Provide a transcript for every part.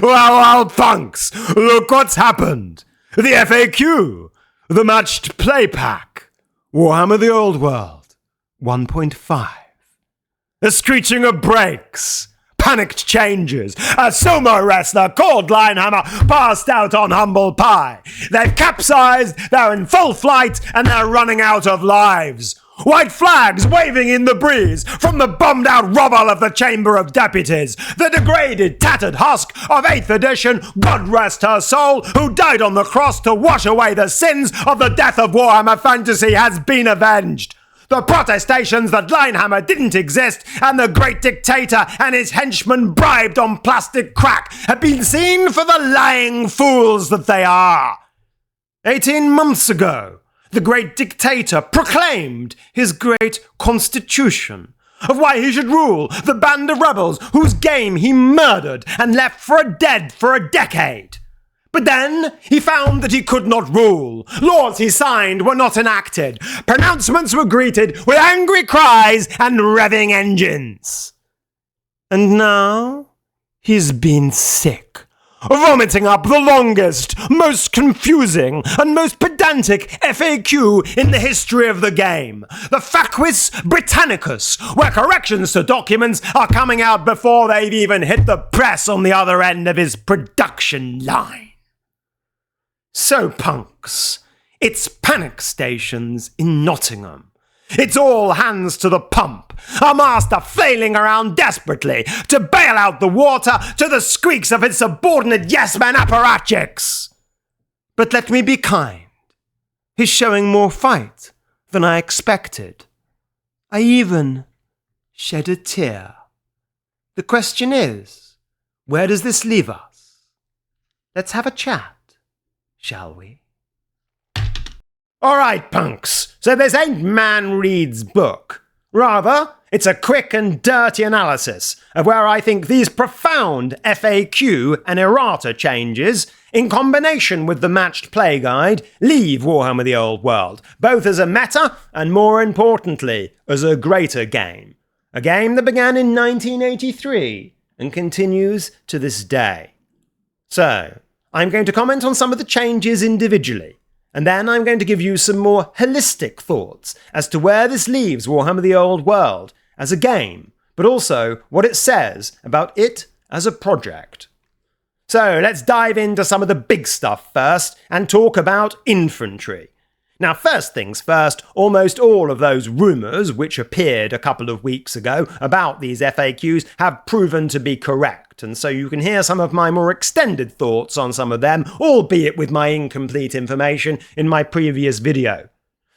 Well, punks, look what's happened. The FAQ, the Matched Play Pack, Warhammer the Old World, 1.5. A screeching of brakes, panicked changes, a sumo wrestler called Linehammer passed out on humble pie. They've capsized, they're in full flight, and they're running out of lives. White flags waving in the breeze from the bombed-out rubble of the Chamber of Deputies. The degraded, tattered husk of 8th edition, God rest her soul, who died on the cross to wash away the sins of the death of Warhammer Fantasy, has been avenged. The protestations that Linehammer didn't exist and the great dictator and his henchmen bribed on plastic crack have been seen for the lying fools that they are. 18 months ago, the great dictator proclaimed his great constitution of why he should rule the band of rebels whose game he murdered and left for dead for a decade. But then he found that he could not rule. Laws he signed were not enacted. Pronouncements were greeted with angry cries and revving engines. And now he's been sick, vomiting up the longest, most confusing, and most pedantic FAQ in the history of the game. The Facvis Britannicus, where corrections to documents are coming out before they've even hit the press on the other end of his production line. So, punks, it's panic stations in Nottingham. It's all hands to the pump, our master flailing around desperately to bail out the water to the squeaks of his subordinate yes-men apparatchiks. But let me be kind. He's showing more fight than I expected. I even shed a tear. The question is, where does this leave us? Let's have a chat, shall we? All right, punks, so this ain't Man Reed's book. Rather, it's a quick and dirty analysis of where I think these profound FAQ and errata changes, in combination with the Matched Play Guide, leave Warhammer the Old World, both as a meta and, more importantly, as a greater game. A game that began in 1983 and continues to this day. So, I'm going to comment on some of the changes individually, and then I'm going to give you some more holistic thoughts as to where this leaves Warhammer the Old World as a game, but also what it says about it as a project. So let's dive into some of the big stuff first and talk about Infantry. Now, first things first, almost all of those rumours which appeared a couple of weeks ago about these FAQs have proven to be correct, and so you can hear some of my more extended thoughts on some of them, albeit with my incomplete information, in my previous video.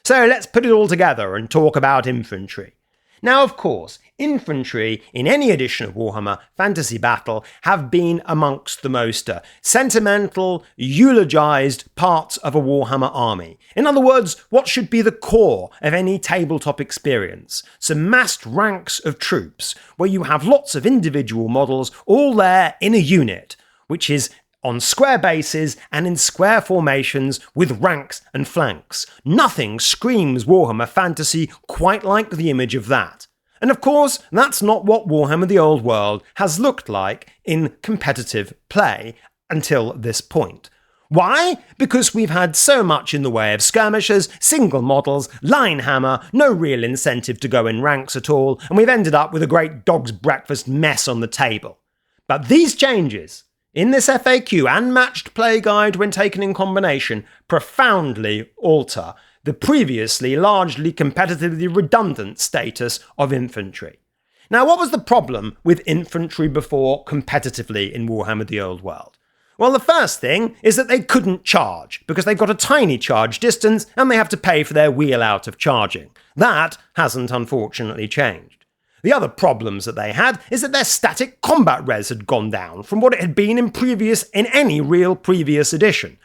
So let's put it all together and talk about Infantry. Now, of course, Infantry in any edition of Warhammer Fantasy Battle have been amongst the most sentimental, eulogised parts of a Warhammer army. In other words, what should be the core of any tabletop experience. Some massed ranks of troops, where you have lots of individual models all there in a unit, which is on square bases and in square formations with ranks and flanks. Nothing screams Warhammer Fantasy quite like the image of that. And of course, that's not what Warhammer the Old World has looked like in competitive play until this point. Why? Because we've had so much in the way of skirmishers, single models, Linehammer, no real incentive to go in ranks at all, and we've ended up with a great dog's breakfast mess on the table. But these changes, in this FAQ and Matched Play Guide when taken in combination, profoundly alter the previously largely competitively redundant status of Infantry. Now, what was the problem with Infantry before competitively in Warhammer the Old World? Well, the first thing is that they couldn't charge, because they've got a tiny charge distance and they have to pay for their wheel out of charging. That hasn't unfortunately changed. The other problems that they had is that their static combat res had gone down from what it had been in any real previous edition.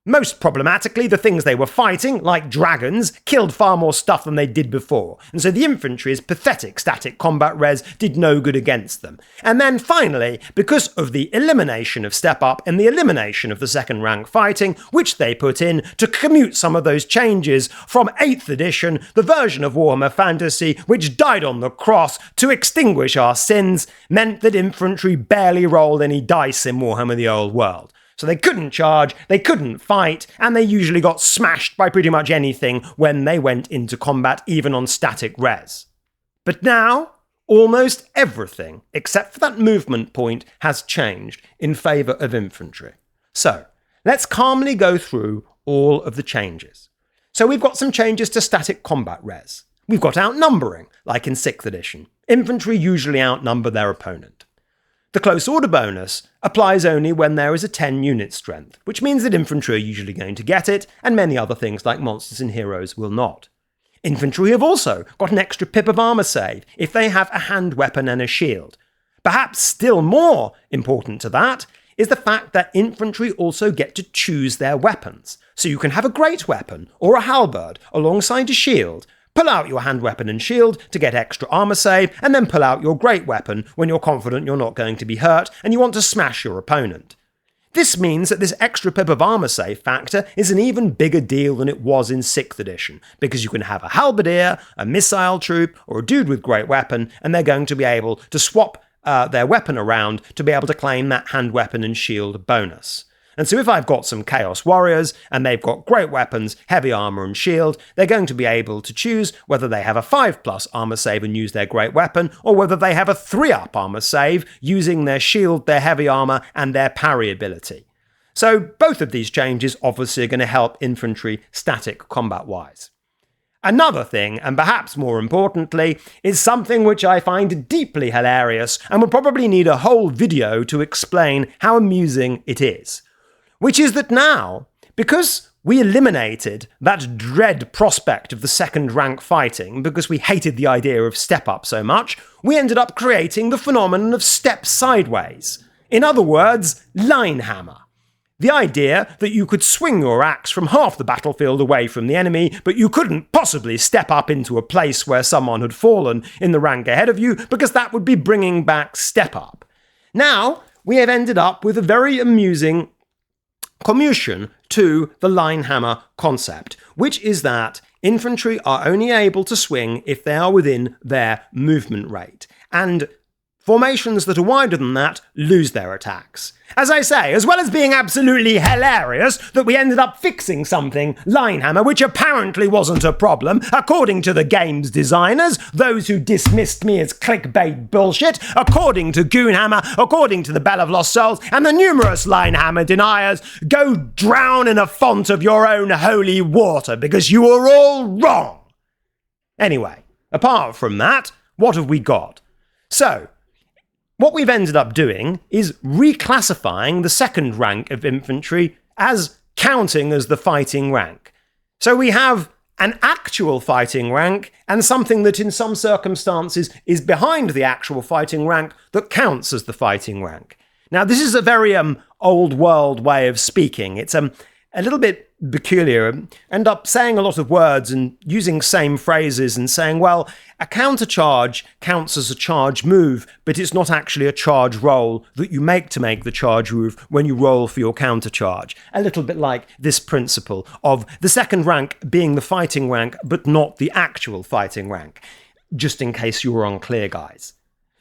Most problematically, the things they were fighting, like dragons, killed far more stuff than they did before, and so the infantry's pathetic static combat res did no good against them. And then finally, because of the elimination of Step Up and the elimination of the second rank fighting, which they put in to commute some of those changes from 8th edition, the version of Warhammer Fantasy which died on the cross to extinguish our sins, meant that infantry barely rolled any dice in Warhammer the Old World. So they couldn't charge, they couldn't fight, and they usually got smashed by pretty much anything when they went into combat, even on static res. But now, almost everything, except for that movement point, has changed in favour of infantry. So, let's calmly go through all of the changes. So we've got some changes to static combat res. We've got outnumbering, like in 6th edition. Infantry usually outnumber their opponent. The close order bonus applies only when there is a 10 unit strength, which means that infantry are usually going to get it, and many other things like monsters and heroes will not. Infantry have also got an extra pip of armour save if they have a hand weapon and a shield. Perhaps still more important to that is the fact that infantry also get to choose their weapons. So you can have a great weapon or a halberd alongside a shield, pull out your hand weapon and shield to get extra armor save, and then pull out your great weapon when you're confident you're not going to be hurt and you want to smash your opponent. This means that this extra pip of armor save factor is an even bigger deal than it was in 6th edition, because you can have a halberdier, a missile troop, or a dude with great weapon, and they're going to be able to swap their weapon around to be able to claim that hand weapon and shield bonus. And so if I've got some Chaos Warriors, and they've got great weapons, heavy armor and shield, they're going to be able to choose whether they have a 5+ armor save and use their great weapon, or whether they have a 3+ armor save using their shield, their heavy armor, and their parry ability. So both of these changes obviously are going to help infantry static combat-wise. Another thing, and perhaps more importantly, is something which I find deeply hilarious and will probably need a whole video to explain how amusing it is. Which is that now, because we eliminated that dread prospect of the second rank fighting, because we hated the idea of step up so much, we ended up creating the phenomenon of step sideways. In other words, line hammer. The idea that you could swing your axe from half the battlefield away from the enemy, but you couldn't possibly step up into a place where someone had fallen in the rank ahead of you, because that would be bringing back step up. Now, we have ended up with a very amusing commutation to the line hammer concept, which is that infantry are only able to swing if they are within their movement rate, and formations that are wider than that lose their attacks. As I say, as well as being absolutely hilarious that we ended up fixing something, Linehammer, which apparently wasn't a problem, according to the game's designers, those who dismissed me as clickbait bullshit, according to Goonhammer, according to the Bell of Lost Souls, and the numerous Linehammer deniers, go drown in a font of your own holy water, because you are all wrong. Anyway, apart from that, what have we got? So, what we've ended up doing is reclassifying the second rank of infantry as counting as the fighting rank. So we have an actual fighting rank and something that in some circumstances is behind the actual fighting rank that counts as the fighting rank. Now this is a very old world way of speaking. It's a little bit peculiar, end up saying a lot of words and using same phrases and saying, well, a counter-charge counts as a charge move, but it's not actually a charge roll that you make to make the charge move when you roll for your counter-charge. A little bit like this principle of the second rank being the fighting rank, but not the actual fighting rank, just in case you were unclear, guys.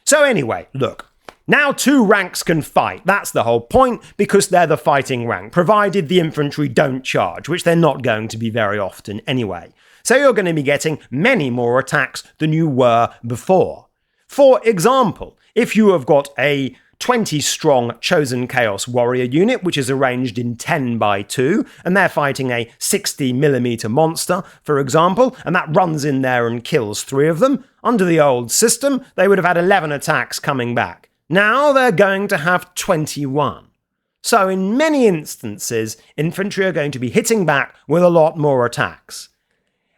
So anyway, look. Now two ranks can fight, that's the whole point, because they're the fighting rank, provided the infantry don't charge, which they're not going to be very often anyway. So you're going to be getting many more attacks than you were before. For example, if you have got a 20-strong Chosen Chaos Warrior unit, which is arranged in 10x2, and they're fighting a 60mm monster, for example, and that runs in there and kills 3 of them, under the old system, they would have had 11 attacks coming back. Now they're going to have 21. So in many instances, infantry are going to be hitting back with a lot more attacks.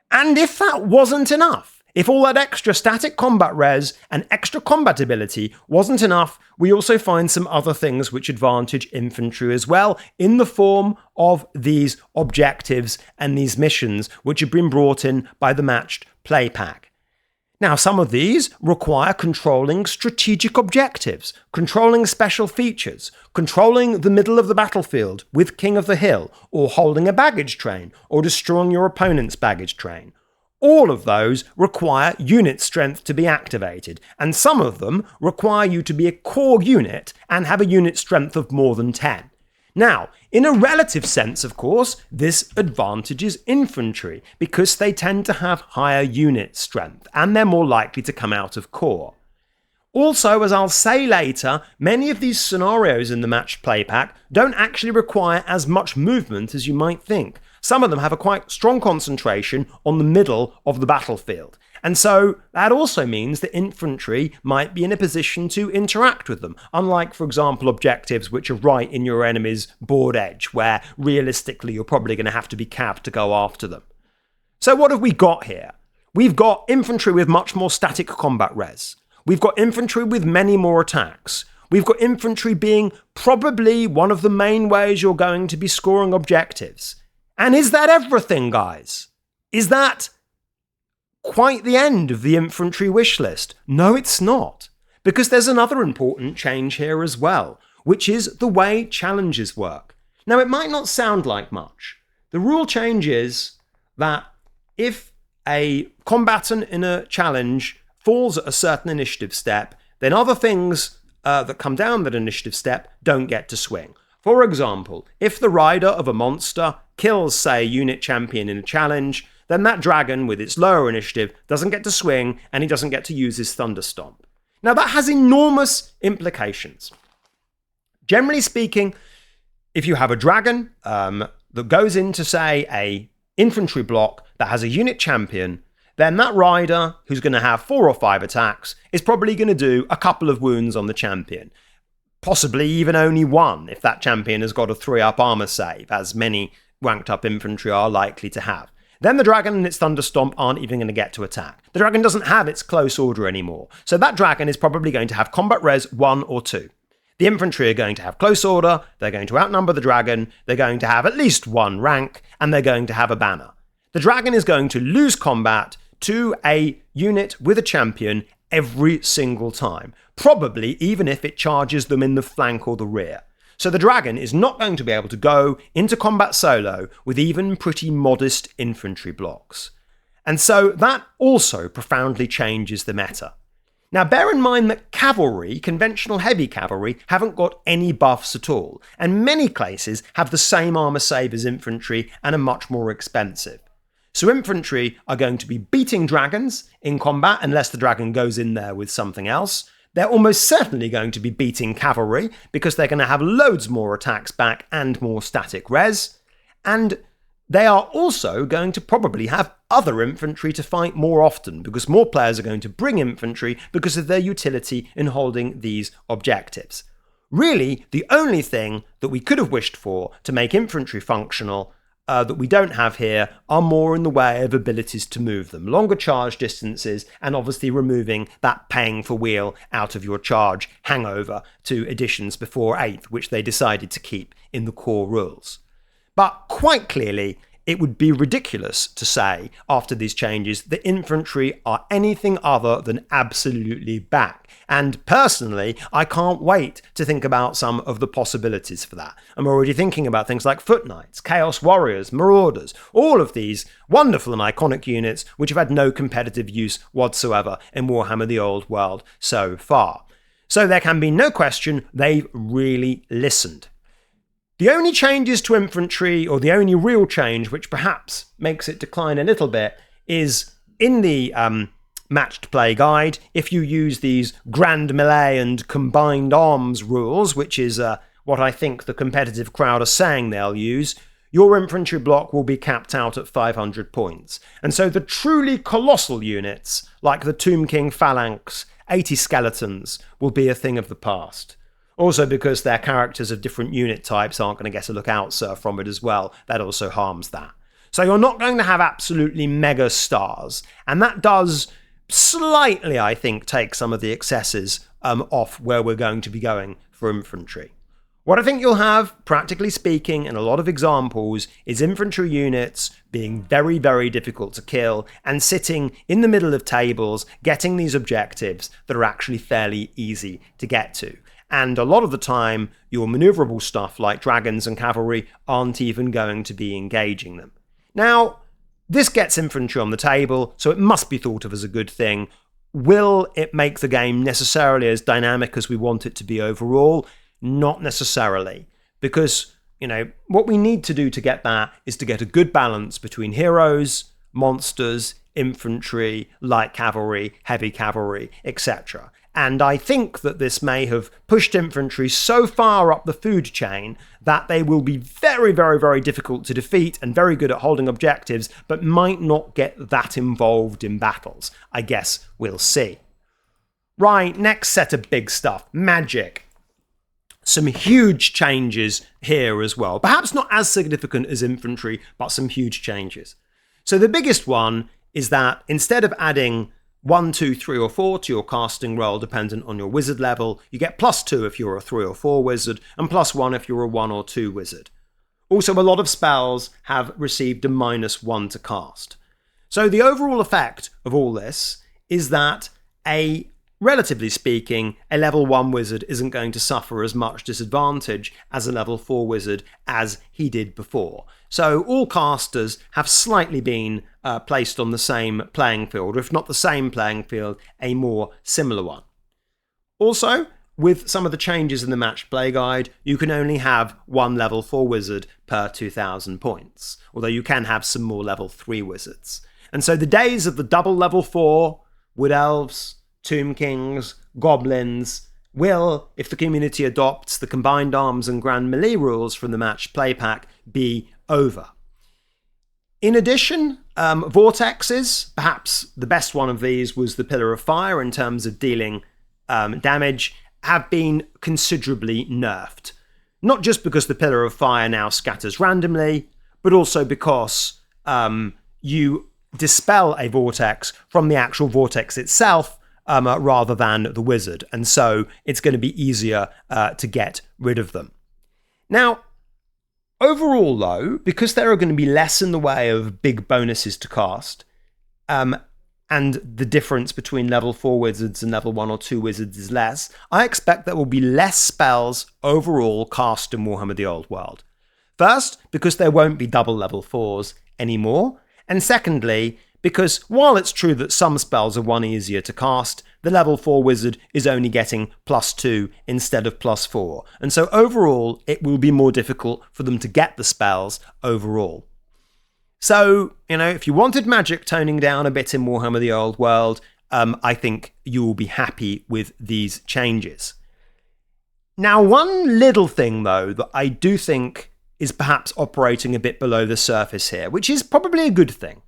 And if that wasn't enough, If all that extra static combat res and extra combat ability wasn't enough, we also find some other things which advantage infantry as well, in the form of these objectives and these missions which have been brought in by the matched play pack. Now, some of these require controlling strategic objectives, controlling special features, controlling the middle of the battlefield with King of the Hill, or holding a baggage train, or destroying your opponent's baggage train. All of those require unit strength to be activated, and some of them require you to be a core unit and have a unit strength of more than 10. Now, in a relative sense, of course, this advantages infantry because they tend to have higher unit strength and they're more likely to come out of core. Also, as I'll say later, many of these scenarios in the matched play pack don't actually require as much movement as you might think. Some of them have a quite strong concentration on the middle of the battlefield. And so that also means that infantry might be in a position to interact with them, unlike, for example, objectives which are right in your enemy's board edge, where realistically you're probably going to have to be capped to go after them. So what have we got here? We've got infantry with much more static combat res. We've got infantry with many more attacks. We've got infantry being probably one of the main ways you're going to be scoring objectives. And is that everything, guys? Is that quite the end of the infantry wish list? No, it's not. Because there's another important change here as well, which is the way challenges work. Now, it might not sound like much. The rule change is that if a combatant in a challenge falls at a certain initiative step, then other things that come down that initiative step don't get to swing. For example, if the rider of a monster kills, say, a unit champion in a challenge, then that dragon with its lower initiative doesn't get to swing and he doesn't get to use his Thunderstomp. Now that has enormous implications. Generally speaking, if you have a dragon that goes into, say, a infantry block that has a unit champion, then that rider, who's going to have 4 or 5 attacks, is probably going to do a couple of wounds on the champion. Possibly even only 1 if that champion has got a 3-up armor save, as many ranked up infantry are likely to have. Then the dragon and its Thunderstomp aren't even going to get to attack. The dragon doesn't have its close order anymore, so that dragon is probably going to have combat res 1 or 2. The infantry are going to have close order, they're going to outnumber the dragon, they're going to have at least 1 rank, and they're going to have a banner. The dragon is going to lose combat to a unit with a champion every single time, probably even if it charges them in the flank or the rear. So the dragon is not going to be able to go into combat solo with even pretty modest infantry blocks. And so that also profoundly changes the meta. Now bear in mind that cavalry, conventional heavy cavalry, haven't got any buffs at all, and many classes have the same armor save as infantry and are much more expensive. So infantry are going to be beating dragons in combat unless the dragon goes in there with something else. They're almost certainly going to be beating cavalry because they're going to have loads more attacks back and more static res. And they are also going to probably have other infantry to fight more often because more players are going to bring infantry because of their utility in holding these objectives. Really, the only thing that we could have wished for to make infantry functional that we don't have here are more in the way of abilities to move them, longer charge distances, and obviously removing that paying for wheel out of your charge hangover to editions before 8th, which they decided to keep in the core rules. But quite clearly, it would be ridiculous to say, after these changes, that infantry are anything other than absolutely back. And personally, I can't wait to think about some of the possibilities for that. I'm already thinking about things like Foot Knights, Chaos Warriors, Marauders, all of these wonderful and iconic units which have had no competitive use whatsoever in Warhammer the Old World so far. So there can be no question they've really listened. The only changes to infantry, or the only real change which perhaps makes it decline a little bit, is in the matched play guide, if you use these grand melee and combined arms rules, which is what I think the competitive crowd are saying they'll use, your infantry block will be capped out at 500 points. And so the truly colossal units, like the Tomb King Phalanx, 80 skeletons, will be a thing of the past. Also because their characters of different unit types aren't going to get a look out from it as well. That also harms that. So you're not going to have absolutely mega stars. And that does slightly, I think, take some of the excesses off where we're going to be going for infantry. What I think you'll have, practically speaking, in a lot of examples, is infantry units being very, very difficult to kill and sitting in the middle of tables, getting these objectives that are actually fairly easy to get to. And a lot of the time, your maneuverable stuff like dragons and cavalry aren't even going to be engaging them. Now, this gets infantry on the table, so it must be thought of as a good thing. Will it make the game necessarily as dynamic as we want it to be overall? Not necessarily, because, what we need to do to get that is to get a good balance between heroes, monsters, infantry, light cavalry, heavy cavalry, etc. And I think that this may have pushed infantry so far up the food chain that they will be very, very, very difficult to defeat and very good at holding objectives, but might not get that involved in battles. I guess we'll see. Right, next set of big stuff, magic. Some huge changes here as well. Perhaps not as significant as infantry, but some huge changes. So the biggest one is that instead of adding 1, 2, 3 or 4 to your casting roll dependent on your wizard level, you get +2 if you're a 3 or 4 wizard and +1 if you're a 1 or 2 wizard. Also, a lot of spells have received a -1 to cast. So the overall effect of all this is that relatively speaking, a level 1 wizard isn't going to suffer as much disadvantage as a level 4 wizard as he did before. So all casters have slightly been placed on the same playing field, or if not the same playing field, a more similar one. Also, with some of the changes in the matched play guide, you can only have 1 level 4 wizard per 2,000 points, although you can have some more level 3 wizards. And so the days of the double level 4, Wood Elves, Tomb Kings, Goblins will, if the community adopts the combined arms and grand melee rules from the matched play pack, be over. In addition, vortexes, perhaps the best one of these was the Pillar of Fire in terms of dealing damage, have been considerably nerfed. Not just because the Pillar of Fire now scatters randomly, but also because you dispel a vortex from the actual vortex itself, rather than the wizard, and so it's going to be easier to get rid of them. Now, overall though, because there are going to be less in the way of big bonuses to cast, and the difference between level 4 wizards and level 1 or 2 wizards is less, I expect there will be less spells overall cast in Warhammer the Old World. First, because there won't be double level 4s anymore, and secondly, because while it's true that some spells are 1 easier to cast, the level 4 wizard is only getting +2 instead of +4. And so overall, it will be more difficult for them to get the spells overall. So, if you wanted magic toning down a bit in Warhammer the Old World, I think you will be happy with these changes. Now, one little thing, though, that I do think is perhaps operating a bit below the surface here, which is probably a good thing.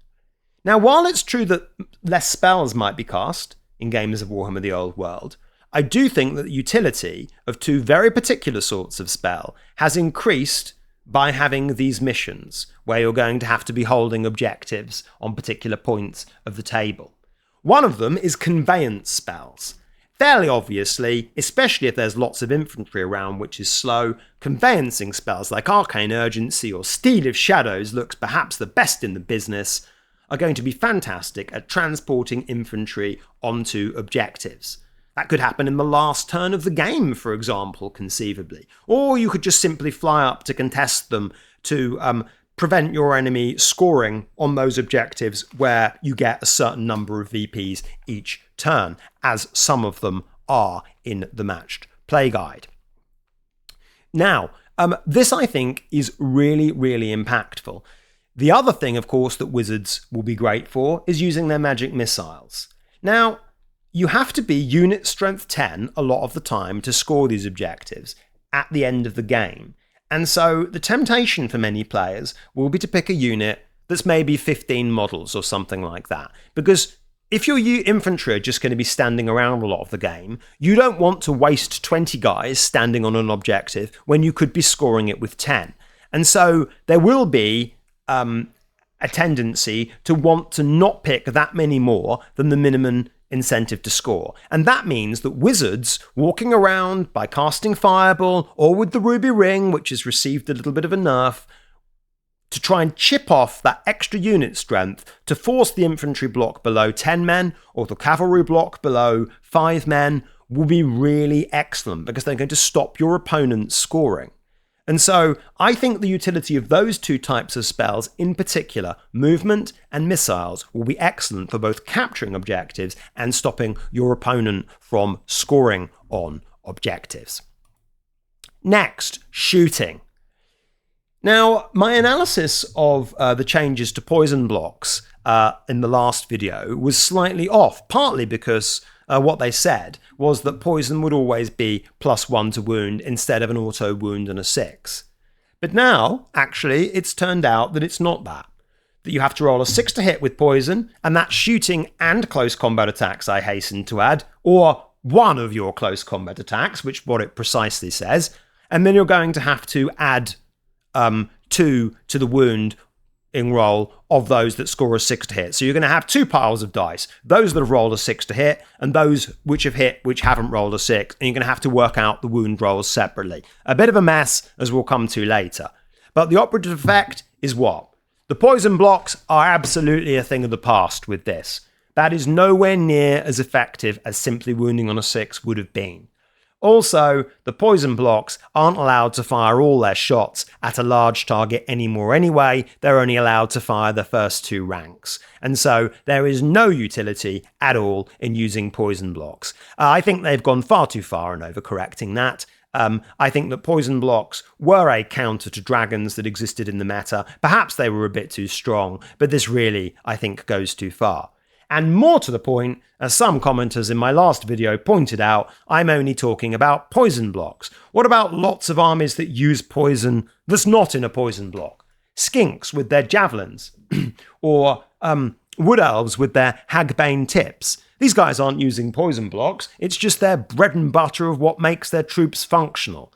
Now, while it's true that less spells might be cast in games of Warhammer the Old World, I do think that the utility of 2 very particular sorts of spell has increased by having these missions, where you're going to have to be holding objectives on particular points of the table. One of them is conveyance spells. Fairly obviously, especially if there's lots of infantry around which is slow, conveyancing spells like Arcane Urgency or Steel of Shadows looks perhaps the best in the business, are going to be fantastic at transporting infantry onto objectives. That could happen in the last turn of the game, for example, conceivably. Or you could just simply fly up to contest them to prevent your enemy scoring on those objectives where you get a certain number of VPs each turn, as some of them are in the matched play guide. Now, this I think is really, really impactful. The other thing, of course, that wizards will be great for is using their magic missiles. Now, you have to be unit strength 10 a lot of the time to score these objectives at the end of the game. And so the temptation for many players will be to pick a unit that's maybe 15 models or something like that. Because if your infantry are just going to be standing around a lot of the game, you don't want to waste 20 guys standing on an objective when you could be scoring it with 10. And so there will be a tendency to want to not pick that many more than the minimum incentive to score. And that means that wizards walking around by casting Fireball or with the Ruby Ring, which has received a little bit of a nerf, to try and chip off that extra unit strength to force the infantry block below 10 men or the cavalry block below 5 men will be really excellent because they're going to stop your opponent's scoring. And so I think the utility of those two types of spells, in particular, movement and missiles, will be excellent for both capturing objectives and stopping your opponent from scoring on objectives. Next, shooting. Now, my analysis of the changes to poison blocks in the last video was slightly off, partly because what they said was that poison would always be +1 to wound instead of an auto wound and a 6. But now, actually, it's turned out that it's not that. That you have to roll a 6 to hit with poison, and that's shooting and close combat attacks, I hasten to add, or one of your close combat attacks, which what it precisely says, and then you're going to have to add 2 to the wound in roll of those that score a 6 to hit. So you're going to have 2 piles of dice, those that have rolled a 6 to hit and those which have hit which haven't rolled a 6, and you're going to have to work out the wound rolls separately. A bit of a mess, as we'll come to later. But the operative effect is what? The poison blocks are absolutely a thing of the past with this. That is nowhere near as effective as simply wounding on a 6 would have been. Also, the poison blocks aren't allowed to fire all their shots at a large target anymore anyway. They're only allowed to fire the first 2 ranks. And so there is no utility at all in using poison blocks. I think they've gone far too far in overcorrecting that. I think that poison blocks were a counter to dragons that existed in the meta. Perhaps they were a bit too strong, but this really, I think, goes too far. And more to the point, as some commenters in my last video pointed out, I'm only talking about poison blocks. What about lots of armies that use poison that's not in a poison block? Skinks with their javelins, or wood elves with their hagbane tips. These guys aren't using poison blocks, it's just their bread and butter of what makes their troops functional.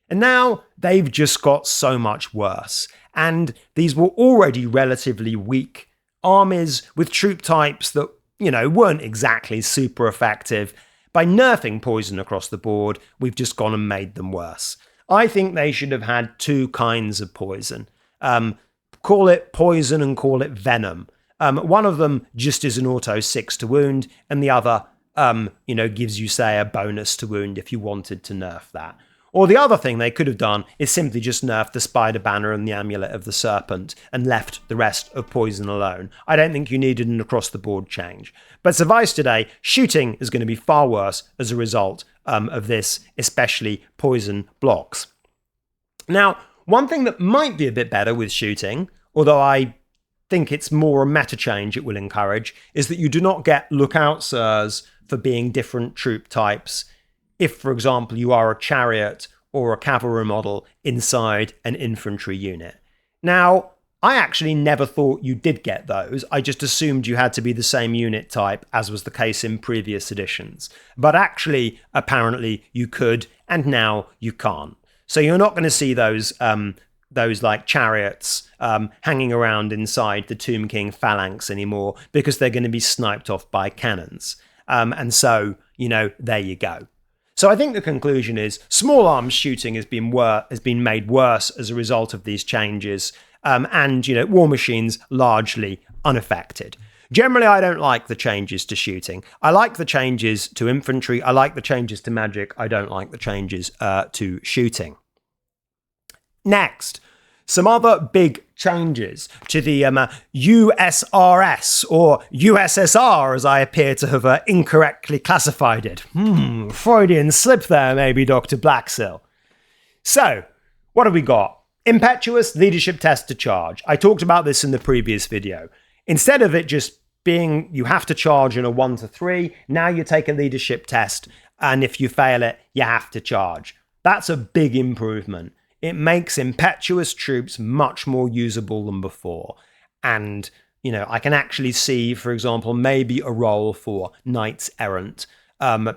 And now they've just got so much worse. And these were already relatively weak armies with troop types that, weren't exactly super effective. By nerfing poison across the board, we've just gone and made them worse. I think they should have had 2 kinds of poison. Call it poison and call it venom. One of them just is an auto 6 to wound, and the other, gives you, say, a bonus to wound if you wanted to nerf that. Or the other thing they could have done is simply just nerf the Spider Banner and the Amulet of the Serpent and left the rest of poison alone. I don't think you needed an across-the-board change. But suffice today, shooting is going to be far worse as a result of this, especially poison blocks. Now, one thing that might be a bit better with shooting, although I think it's more a meta change it will encourage, is that you do not get lookout sirs for being different troop types if, for example, you are a chariot or a cavalry model inside an infantry unit. Now, I actually never thought you did get those. I just assumed you had to be the same unit type, as was the case in previous editions. But actually, apparently, you could, and now you can't. So you're not going to see those like chariots hanging around inside the Tomb King phalanx anymore, because they're going to be sniped off by cannons. And so, there you go. So I think the conclusion is small arms shooting has been made worse as a result of these changes, and War Machine's largely unaffected. Generally, I don't like the changes to shooting. I like the changes to infantry. I like the changes to magic. I don't like the changes to shooting. Next, some other big changes to the USRS, or USSR, as I appear to have incorrectly classified it. Freudian slip there, maybe, Dr. Blaxill. So, what have we got? Impetuous leadership test to charge. I talked about this in the previous video. Instead of it just being you have to charge in a 1 to 3, now you take a leadership test, and if you fail it, you have to charge. That's a big improvement. It makes impetuous troops much more usable than before. And, I can actually see, for example, maybe a role for Knights Errant,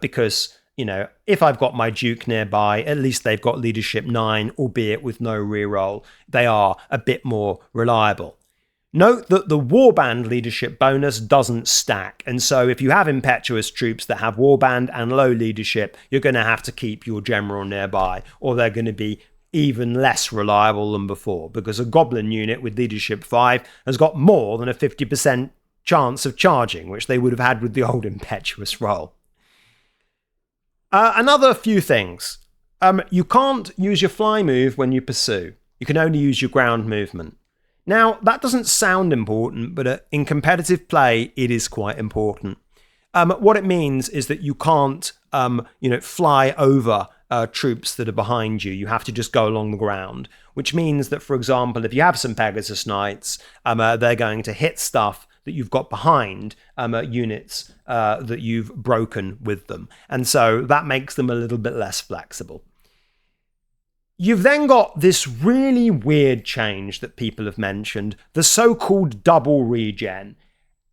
because, if I've got my Duke nearby, at least they've got leadership 9, albeit with no reroll. They are a bit more reliable. Note that the warband leadership bonus doesn't stack, and so if you have impetuous troops that have warband and low leadership, you're going to have to keep your general nearby, or they're going to be even less reliable than before, because a goblin unit with leadership 5 has got more than a 50% chance of charging, which they would have had with the old impetuous roll. Another few things. You can't use your fly move when you pursue. You can only use your ground movement. Now, that doesn't sound important, but in competitive play, it is quite important. What it means is that you can't, fly over troops that are behind you. You have to just go along the ground, which means that, for example, if you have some Pegasus Knights, they're going to hit stuff that you've got behind units that you've broken with them. And so that makes them a little bit less flexible. You've then got this really weird change that people have mentioned, the so-called double regen.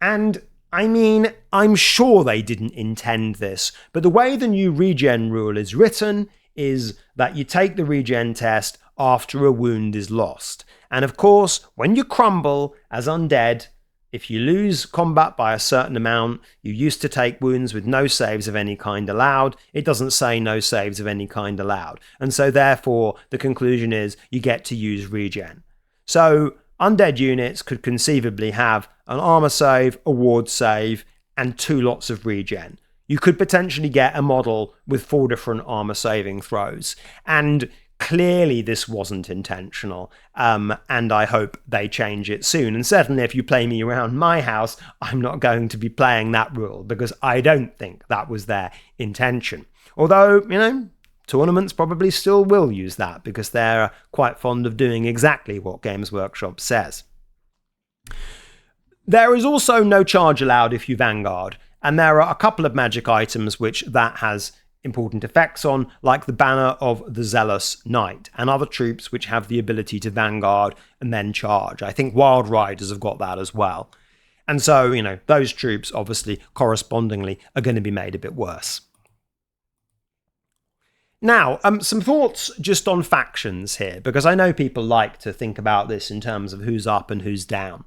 And I mean, I'm sure they didn't intend this, but the way the new regen rule is written is that you take the regen test after a wound is lost. And of course, when you crumble as undead, if you lose combat by a certain amount, you used to take wounds with no saves of any kind allowed. It doesn't say no saves of any kind allowed. And so therefore, the conclusion is you get to use regen. So undead units could conceivably have an armor save, a ward save, and 2 lots of regen. You could potentially get a model with 4 different armor saving throws. And clearly this wasn't intentional, and I hope they change it soon. And certainly if you play me around my house, I'm not going to be playing that rule, because I don't think that was their intention. Although, tournaments probably still will use that, because they're quite fond of doing exactly what Games Workshop says. There is also no charge allowed if you Vanguard, and there are a couple of magic items which that has important effects on, like the banner of the Zealous Knight and other troops which have the ability to vanguard and then charge. I think Wild Riders have got that as well. And so, those troops obviously correspondingly are going to be made a bit worse. Now, some thoughts just on factions here, because I know people like to think about this in terms of who's up and who's down.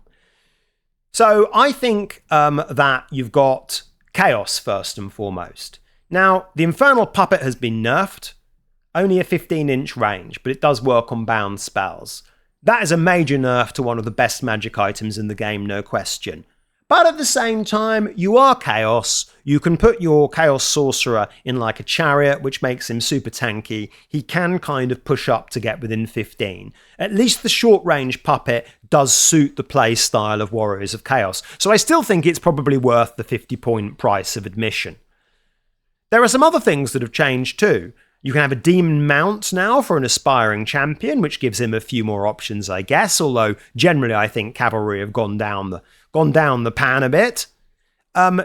So I think that you've got Chaos first and foremost. Now, the Infernal Puppet has been nerfed, only a 15-inch range, but it does work on bound spells. That is a major nerf to one of the best magic items in the game, no question. But at the same time, you are Chaos. You can put your Chaos Sorcerer in like a chariot, which makes him super tanky. He can kind of push up to get within 15. At least the short-range puppet does suit the play style of Warriors of Chaos. So I still think it's probably worth the 50-point price of admission. There are some other things that have changed too. You can have a demon mount now for an aspiring champion, which gives him a few more options, I guess, although generally I think cavalry have gone down the pan a bit.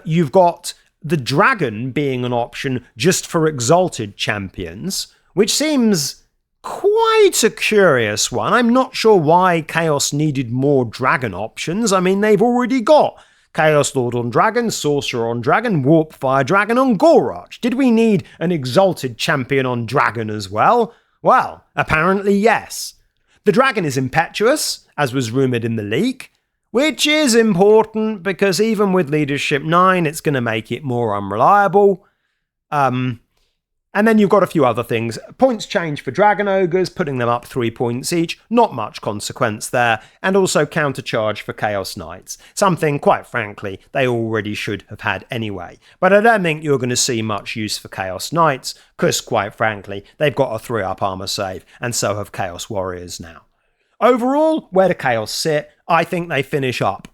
You've got the dragon being an option just for exalted champions, which seems quite a curious one. I'm not sure why Chaos needed more dragon options. I mean, they've already got Chaos Lord on Dragon, Sorcerer on Dragon, Warp Fire Dragon on Gorarch. Did we need an exalted champion on Dragon as well? Well, apparently yes. The dragon is impetuous, as was rumoured in the leak, which is important because even with Leadership 9, it's going to make it more unreliable. And then you've got a few other things. Points change for Dragon Ogres, putting them up 3 points each. Not much consequence there. And also countercharge for Chaos Knights. Something, quite frankly, they already should have had anyway. But I don't think you're going to see much use for Chaos Knights, because, quite frankly, they've got a 3-up armor save, and so have Chaos Warriors now. Overall, where do Chaos sit? I think they finish up.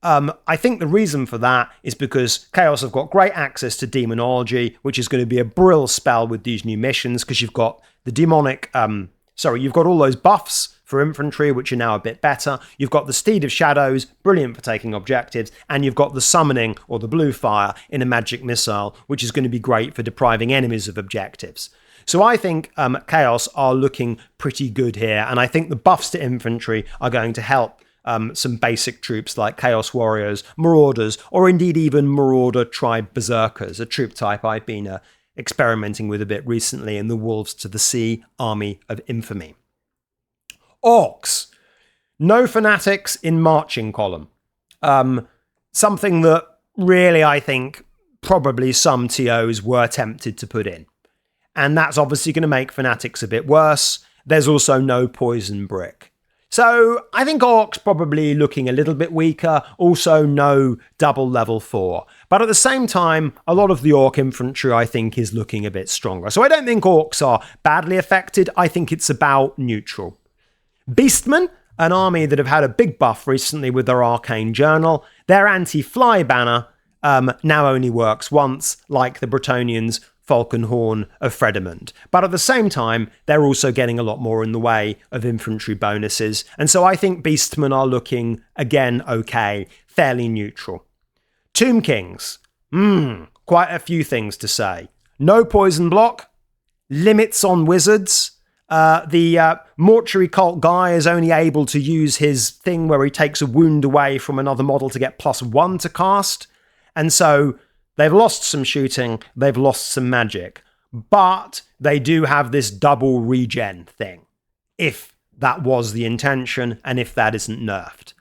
I think the reason for that is because Chaos have got great access to Demonology, which is going to be a brill spell with these new missions, because you've got the demonic, you've got all those buffs for Infantry, which are now a bit better. You've got the Steed of Shadows, brilliant for taking objectives, and you've got the Summoning, or the Blue Fire, in a Magic Missile, which is going to be great for depriving enemies of objectives. So I think Chaos are looking pretty good here, and I think the buffs to Infantry are going to help some basic troops like Chaos Warriors, Marauders, or indeed even Marauder Tribe Berserkers, a troop type I've been experimenting with a bit recently in the Wolves to the Sea Army of Infamy. Orcs. No fanatics in marching column. Something that really, I think, probably some TOs were tempted to put in. And that's obviously going to make fanatics a bit worse. There's also no poison brick. So I think Orcs probably looking a little bit weaker, also no double level 4. But at the same time, a lot of the Orc infantry I think is looking a bit stronger. So I don't think Orcs are badly affected, I think it's about neutral. Beastmen, an army that have had a big buff recently with their Arcane Journal, their anti-fly banner now only works once, like the Bretonians' Falcon Horn of Fredimund. But at the same time, they're also getting a lot more in the way of infantry bonuses. And so I think Beastmen are looking, again, okay, fairly neutral. Tomb Kings. Quite a few things to say. No poison block. Limits on wizards. The mortuary cult guy is only able to use his thing where he takes a wound away from another model to get +1 to cast. And so they've lost some shooting, they've lost some magic, but they do have this double regen thing, if that was the intention and if that isn't nerfed.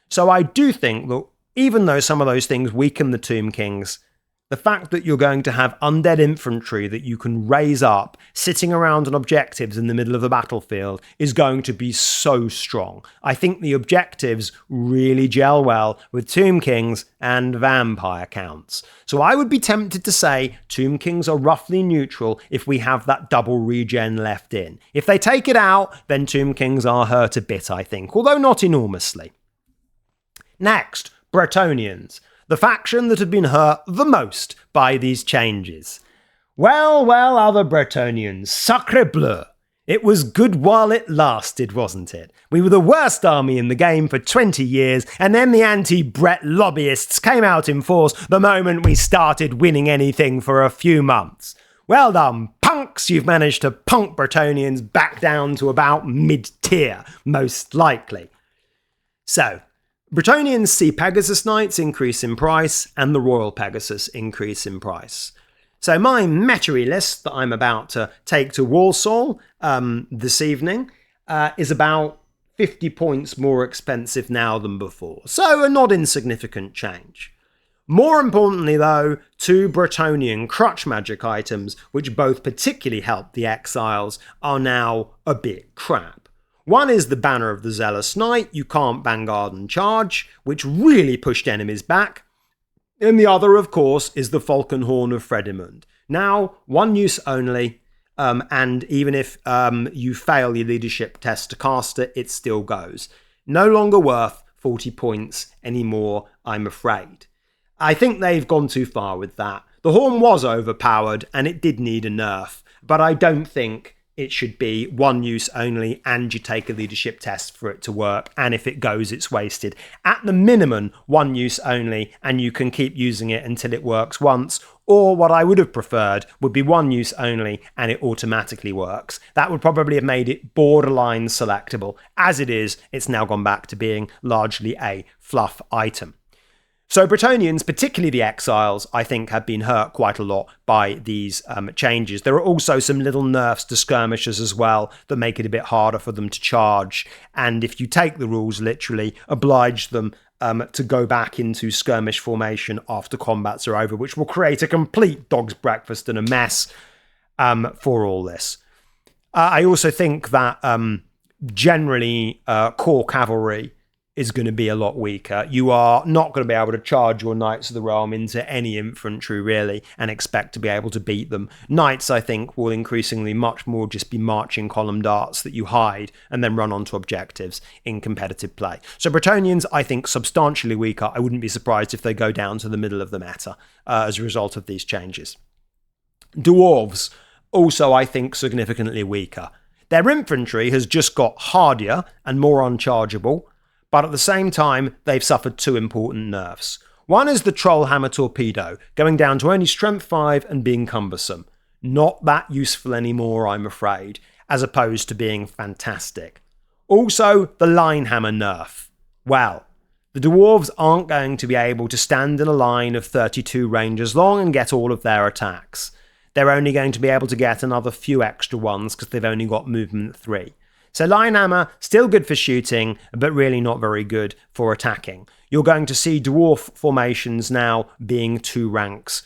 So I do think that even though some of those things weaken the Tomb Kings, the fact that you're going to have undead infantry that you can raise up sitting around on objectives in the middle of the battlefield is going to be so strong. I think the objectives really gel well with Tomb Kings and vampire counts. So I would be tempted to say Tomb Kings are roughly neutral if we have that double regen left in. If they take it out, then Tomb Kings are hurt a bit, I think, although not enormously. Next, Bretonians. The faction that had been hurt the most by these changes. Well, other Bretonians, sacre bleu. It was good while it lasted, wasn't it? We were the worst army in the game for 20 years, and then the anti-Bret lobbyists came out in force the moment we started winning anything for a few months. Well done, punks, you've managed to punk Bretonians back down to about mid-tier, most likely. So, Bretonians see Pegasus Knights increase in price and the Royal Pegasus increase in price. So my Metairie list that I'm about to take to Walsall this evening is about 50 points more expensive now than before. So a not insignificant change. More importantly though, 2 Bretonian crutch magic items, which both particularly help the exiles, are now a bit crap. One is the Banner of the Zealous Knight, you can't vanguard and charge, which really pushed enemies back. And the other, of course, is the Falcon Horn of Fredimund. Now, 1 use only, and even if you fail your leadership test to cast it, it still goes. No longer worth 40 points anymore, I'm afraid. I think they've gone too far with that. The Horn was overpowered, and it did need a nerf, but I don't think it should be 1 use only and you take a leadership test for it to work, and if it goes, it's wasted. At the minimum, 1 use only, and you can keep using it until it works once, or what I would have preferred would be 1 use only and it automatically works. That would probably have made it borderline selectable. As it is, it's now gone back to being largely a fluff item. So Bretonians, particularly the exiles, I think have been hurt quite a lot by these changes. There are also some little nerfs to skirmishers as well that make it a bit harder for them to charge. And if you take the rules literally, oblige them to go back into skirmish formation after combats are over, which will create a complete dog's breakfast and a mess for all this. I also think that generally core cavalry is going to be a lot weaker. You are not going to be able to charge your Knights of the Realm into any infantry, really, and expect to be able to beat them. Knights, I think, will increasingly much more just be marching column darts that you hide and then run onto objectives in competitive play. So Bretonians, I think, substantially weaker. I wouldn't be surprised if they go down to the middle of the meta as a result of these changes. Dwarves, also, I think, significantly weaker. Their infantry has just got hardier and more unchargeable, but at the same time, they've suffered 2 important nerfs. One is the Trollhammer Torpedo, going down to only Strength 5 and being cumbersome. Not that useful anymore, I'm afraid, as opposed to being fantastic. Also, the Linehammer nerf. Well, the Dwarves aren't going to be able to stand in a line of 32 Rangers long and get all of their attacks. They're only going to be able to get another few extra ones because they've only got movement 3. So line hammer, still good for shooting, but really not very good for attacking. You're going to see dwarf formations now being 2 ranks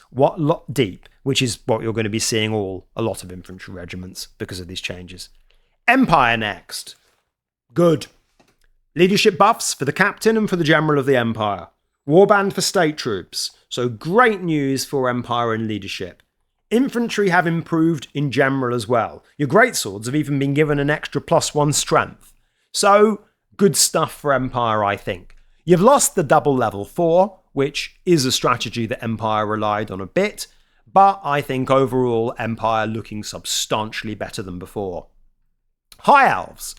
deep, which is what you're going to be seeing a lot of infantry regiments because of these changes. Empire next. Good. Leadership buffs for the captain and for the general of the empire. Warband for state troops. So great news for empire and leadership. Infantry have improved in general as well. Your greatswords have even been given an extra +1 strength. So, good stuff for Empire, I think. You've lost the double level 4, which is a strategy that Empire relied on a bit, but I think overall Empire looking substantially better than before. High Elves.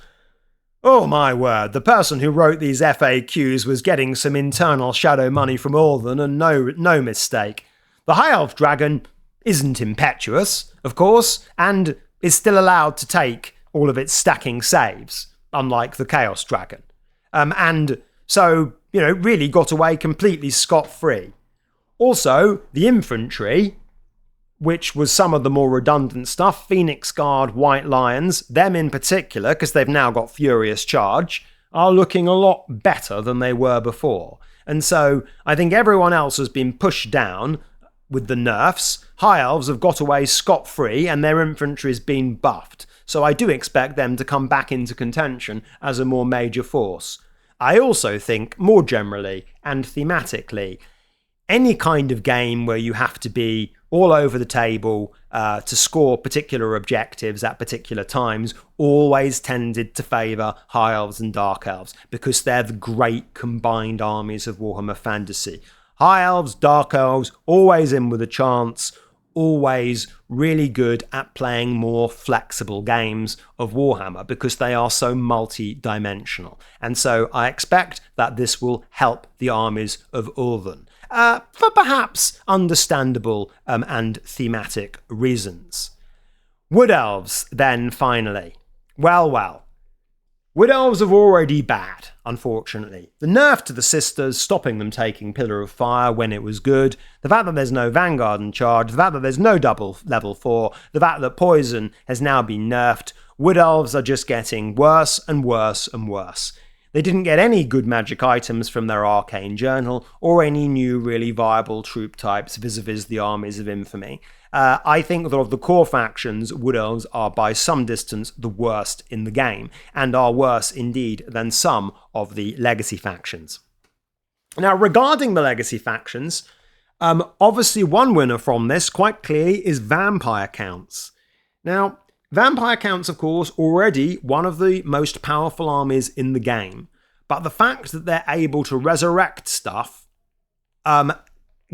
Oh my word, the person who wrote these FAQs was getting some internal shadow money from Alden, and no mistake. The High Elf Dragon isn't impetuous, of course, and is still allowed to take all of its stacking saves, unlike the Chaos Dragon. And so, really got away completely scot-free. Also, the infantry, which was some of the more redundant stuff, Phoenix Guard, White Lions, them in particular, because they've now got Furious Charge, are looking a lot better than they were before. And so, I think everyone else has been pushed down with the nerfs. High Elves have got away scot-free and their infantry has been buffed. So I do expect them to come back into contention as a more major force. I also think, more generally and thematically, any kind of game where you have to be all over the table to score particular objectives at particular times always tended to favour High Elves and Dark Elves because they're the great combined armies of Warhammer Fantasy. High Elves, Dark Elves, always in with a chance, always really good at playing more flexible games of Warhammer because they are so multi-dimensional. And so I expect that this will help the armies of Ulven for perhaps understandable and thematic reasons. Wood Elves, then, finally. Well. Wood Elves are already bad, unfortunately. The nerf to the Sisters, stopping them taking Pillar of Fire when it was good, the fact that there's no Vanguard in charge, the fact that there's no double level 4, the fact that Poison has now been nerfed, Wood Elves are just getting worse and worse and worse. They didn't get any good magic items from their Arcane Journal, or any new really viable troop types vis-a-vis the armies of Infamy. I think that of the core factions, Wood Elves are by some distance the worst in the game, and are worse indeed than some of the legacy factions. Now, regarding the legacy factions, obviously one winner from this, quite clearly, is Vampire Counts. Now, Vampire Counts, of course, already one of the most powerful armies in the game, but the fact that they're able to resurrect stuff,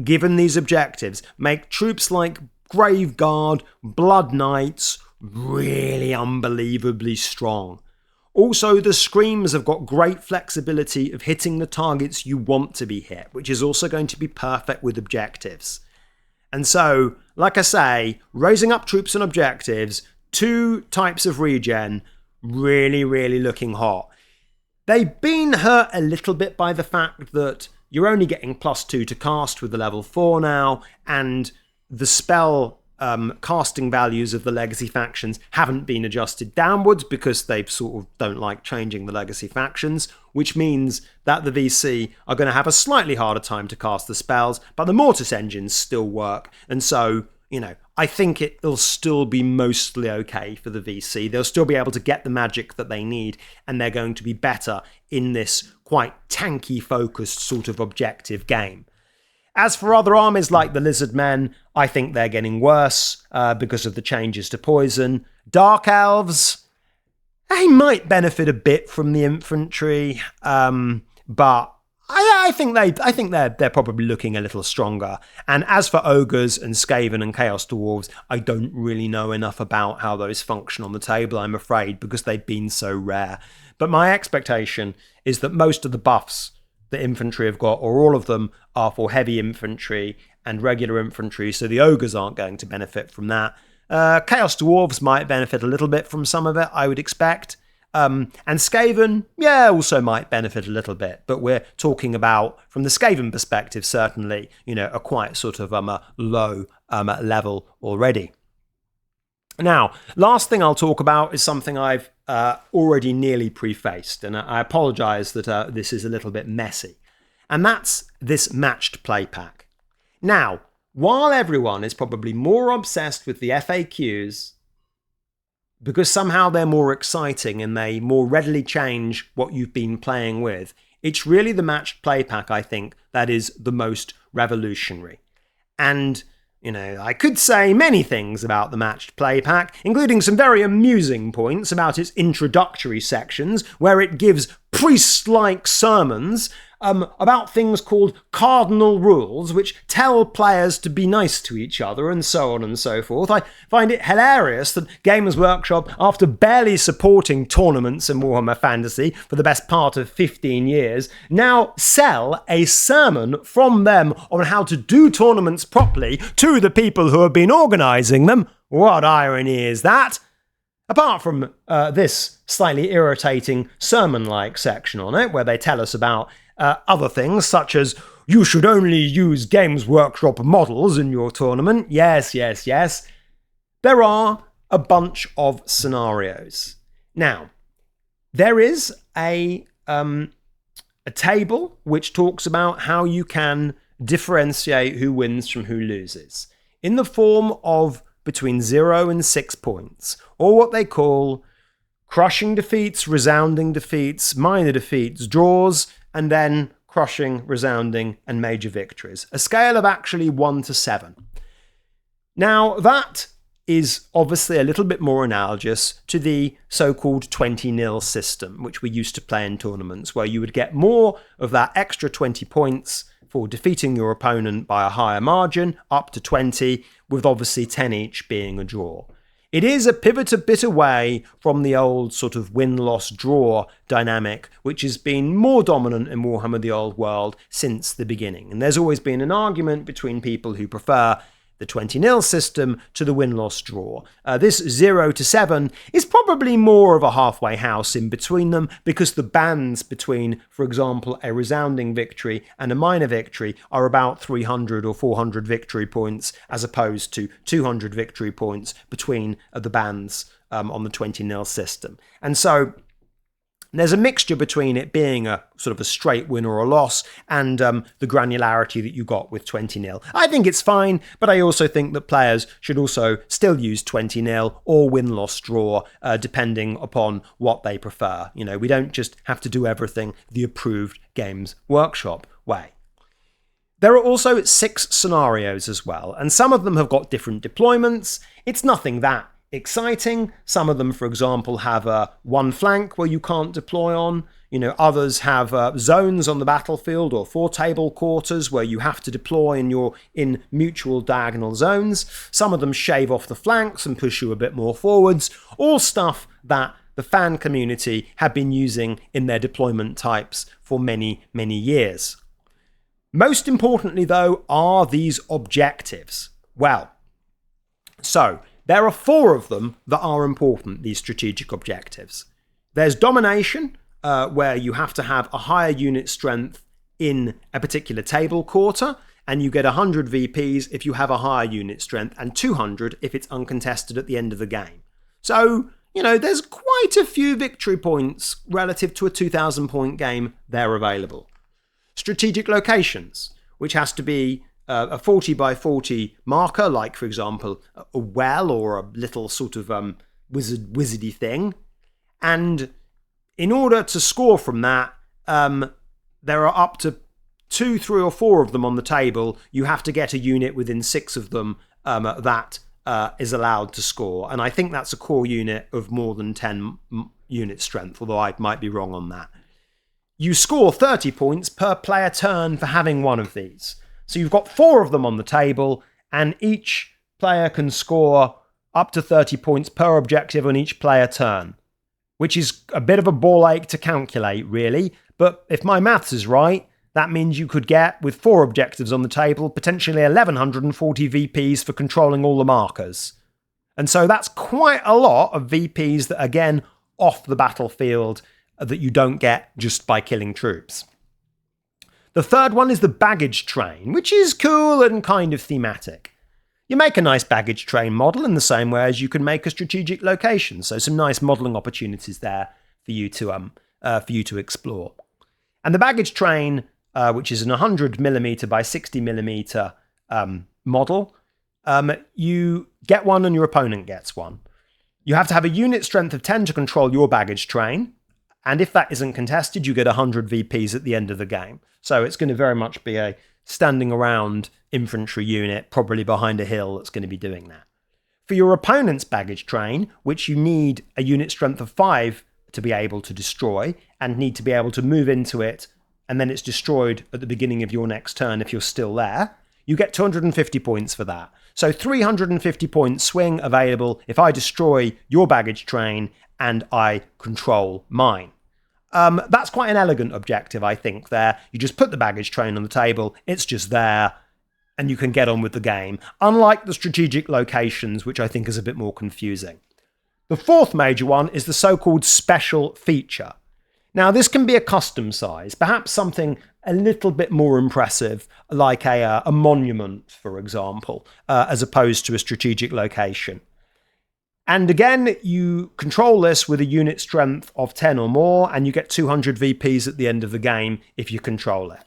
given these objectives, make troops like Grave Guard, Blood Knights really unbelievably strong. Also, the Screams have got great flexibility of hitting the targets you want to be hit, which is also going to be perfect with objectives. And so, like I say, raising up troops and objectives, 2 types of regen, really looking hot. They've been hurt a little bit by the fact that you're only getting +2 to cast with the level 4 now, and the spell casting values of the legacy factions haven't been adjusted downwards because they sort of don't like changing the legacy factions, which means that the VC are going to have a slightly harder time to cast the spells, but the Mortis engines still work, and so, I think it'll still be mostly okay for the VC. They'll still be able to get the magic that they need, and they're going to be better in this quite tanky-focused sort of objective game. As for other armies like the Lizard Men, I think they're getting worse because of the changes to Poison. Dark Elves, they might benefit a bit from the infantry, but I think they're probably looking a little stronger. And as for Ogres and Skaven and Chaos Dwarves, I don't really know enough about how those function on the table, I'm afraid, because they've been so rare. But my expectation is that most of the buffs that infantry have got, or all of them, are for heavy infantry and regular infantry, so the Ogres aren't going to benefit from that. Chaos Dwarves might benefit a little bit from some of it, I would expect. And Skaven, also might benefit a little bit, but we're talking about, from the Skaven perspective, certainly, a quite sort of low level already. Now, last thing I'll talk about is something I've already nearly prefaced, and I apologise that this is a little bit messy, and that's this matched play pack. Now, while everyone is probably more obsessed with the FAQs, because somehow they're more exciting and they more readily change what you've been playing with, it's really the matched play pack, I think, that is the most revolutionary. And I could say many things about the matched play pack, including some very amusing points about its introductory sections, where it gives priest-like sermons about things called cardinal rules, which tell players to be nice to each other, and so on and so forth. I find it hilarious that Games Workshop, after barely supporting tournaments in Warhammer Fantasy for the best part of 15 years, now sell a sermon from them on how to do tournaments properly to the people who have been organising them. What irony is that? Apart from this slightly irritating sermon-like section on it, where they tell us about other things, such as you should only use Games Workshop models in your tournament. Yes. There are a bunch of scenarios. Now, there is a table which talks about how you can differentiate who wins from who loses, in the form of between 0 and 6 points, or what they call crushing defeats, resounding defeats, minor defeats, draws, and then crushing, resounding, and major victories. A scale of actually 1 to 7. Now, that is obviously a little bit more analogous to the so-called 20-0 system, which we used to play in tournaments, where you would get more of that extra 20 points for defeating your opponent by a higher margin, up to 20, with obviously 10 each being a draw. It is a pivot a bit away from the old sort of win-loss-draw dynamic, which has been more dominant in Warhammer the Old World since the beginning. And there's always been an argument between people who prefer the 20-0 system to the win-loss draw. This 0 to 7 is probably more of a halfway house in between them, because the bands between, for example, a resounding victory and a minor victory are about 300 or 400 victory points, as opposed to 200 victory points between the bands on the 20-0 system. And so there's a mixture between it being a sort of a straight win or a loss and the granularity that you got with 20-0. I think it's fine, but I also think that players should also still use 20-0 or win-loss-draw, depending upon what they prefer. We don't just have to do everything the approved Games Workshop way. There are also 6 scenarios as well, and some of them have got different deployments. It's nothing that exciting. Some of them, for example, have one flank where you can't deploy on. Others have zones on the battlefield or 4 table quarters where you have to deploy and you're in mutual diagonal zones. Some of them shave off the flanks and push you a bit more forwards. All stuff that the fan community have been using in their deployment types for many, many years. Most importantly, though, are these objectives. Well, so there are 4 of them that are important, these strategic objectives. There's domination, where you have to have a higher unit strength in a particular table quarter, and you get 100 VPs if you have a higher unit strength, and 200 if it's uncontested at the end of the game. So, there's quite a few victory points relative to a 2,000-point game there available. Strategic locations, which has to be a 40 by 40 marker, like, for example, a well or a little sort of wizardy thing. And in order to score from that, there are up to 2, 3, or 4 of them on the table. You have to get a unit within 6 of them that is allowed to score. And I think that's a core unit of more than 10 unit strength, although I might be wrong on that. You score 30 points per player turn for having one of these. So you've got 4 of them on the table, and each player can score up to 30 points per objective on each player turn, which is a bit of a ball ache to calculate, really. But if my maths is right, that means you could get, with 4 objectives on the table, potentially 1,140 VPs for controlling all the markers. And so that's quite a lot of VPs that, again, off the battlefield, that you don't get just by killing troops. The third one is the baggage train, which is cool and kind of thematic. You make a nice baggage train model in the same way as you can make a strategic location. So some nice modelling opportunities there for you to explore. And the baggage train, which is an 100mm by 60mm model, you get one and your opponent gets one. You have to have a unit strength of 10 to control your baggage train. And if that isn't contested, you get 100 VPs at the end of the game. So it's going to very much be a standing around infantry unit, probably behind a hill, that's going to be doing that. For your opponent's baggage train, which you need a unit strength of 5 to be able to destroy, and need to be able to move into it, and then it's destroyed at the beginning of your next turn if you're still there, you get 250 points for that. So 350 point swing available if I destroy your baggage train and I control mine. That's quite an elegant objective, I think, there. You just put the baggage train on the table, it's just there, and you can get on with the game, unlike the strategic locations, which I think is a bit more confusing. The fourth major one is the so-called special feature. Now, this can be a custom size, perhaps something a little bit more impressive, like a monument, for example, as opposed to a strategic location. And again, you control this with a unit strength of 10 or more, and you get 200 VPs at the end of the game if you control it.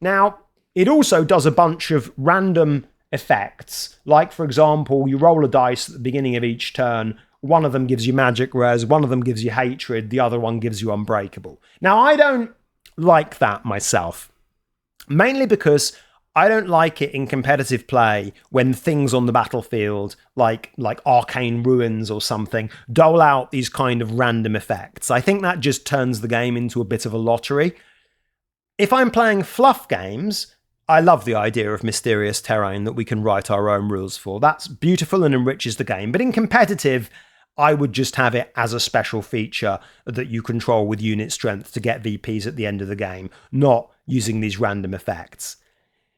Now, it also does a bunch of random effects, like, for example, you roll a dice at the beginning of each turn. One of them gives you magic res, one of them gives you hatred, the other one gives you unbreakable. Now, I don't like that myself, mainly because I don't like it in competitive play when things on the battlefield, like arcane ruins or something, dole out these kind of random effects. I think that just turns the game into a bit of a lottery. If I'm playing fluff games, I love the idea of mysterious terrain that we can write our own rules for. That's beautiful and enriches the game. But in competitive, I would just have it as a special feature that you control with unit strength to get VPs at the end of the game, not using these random effects.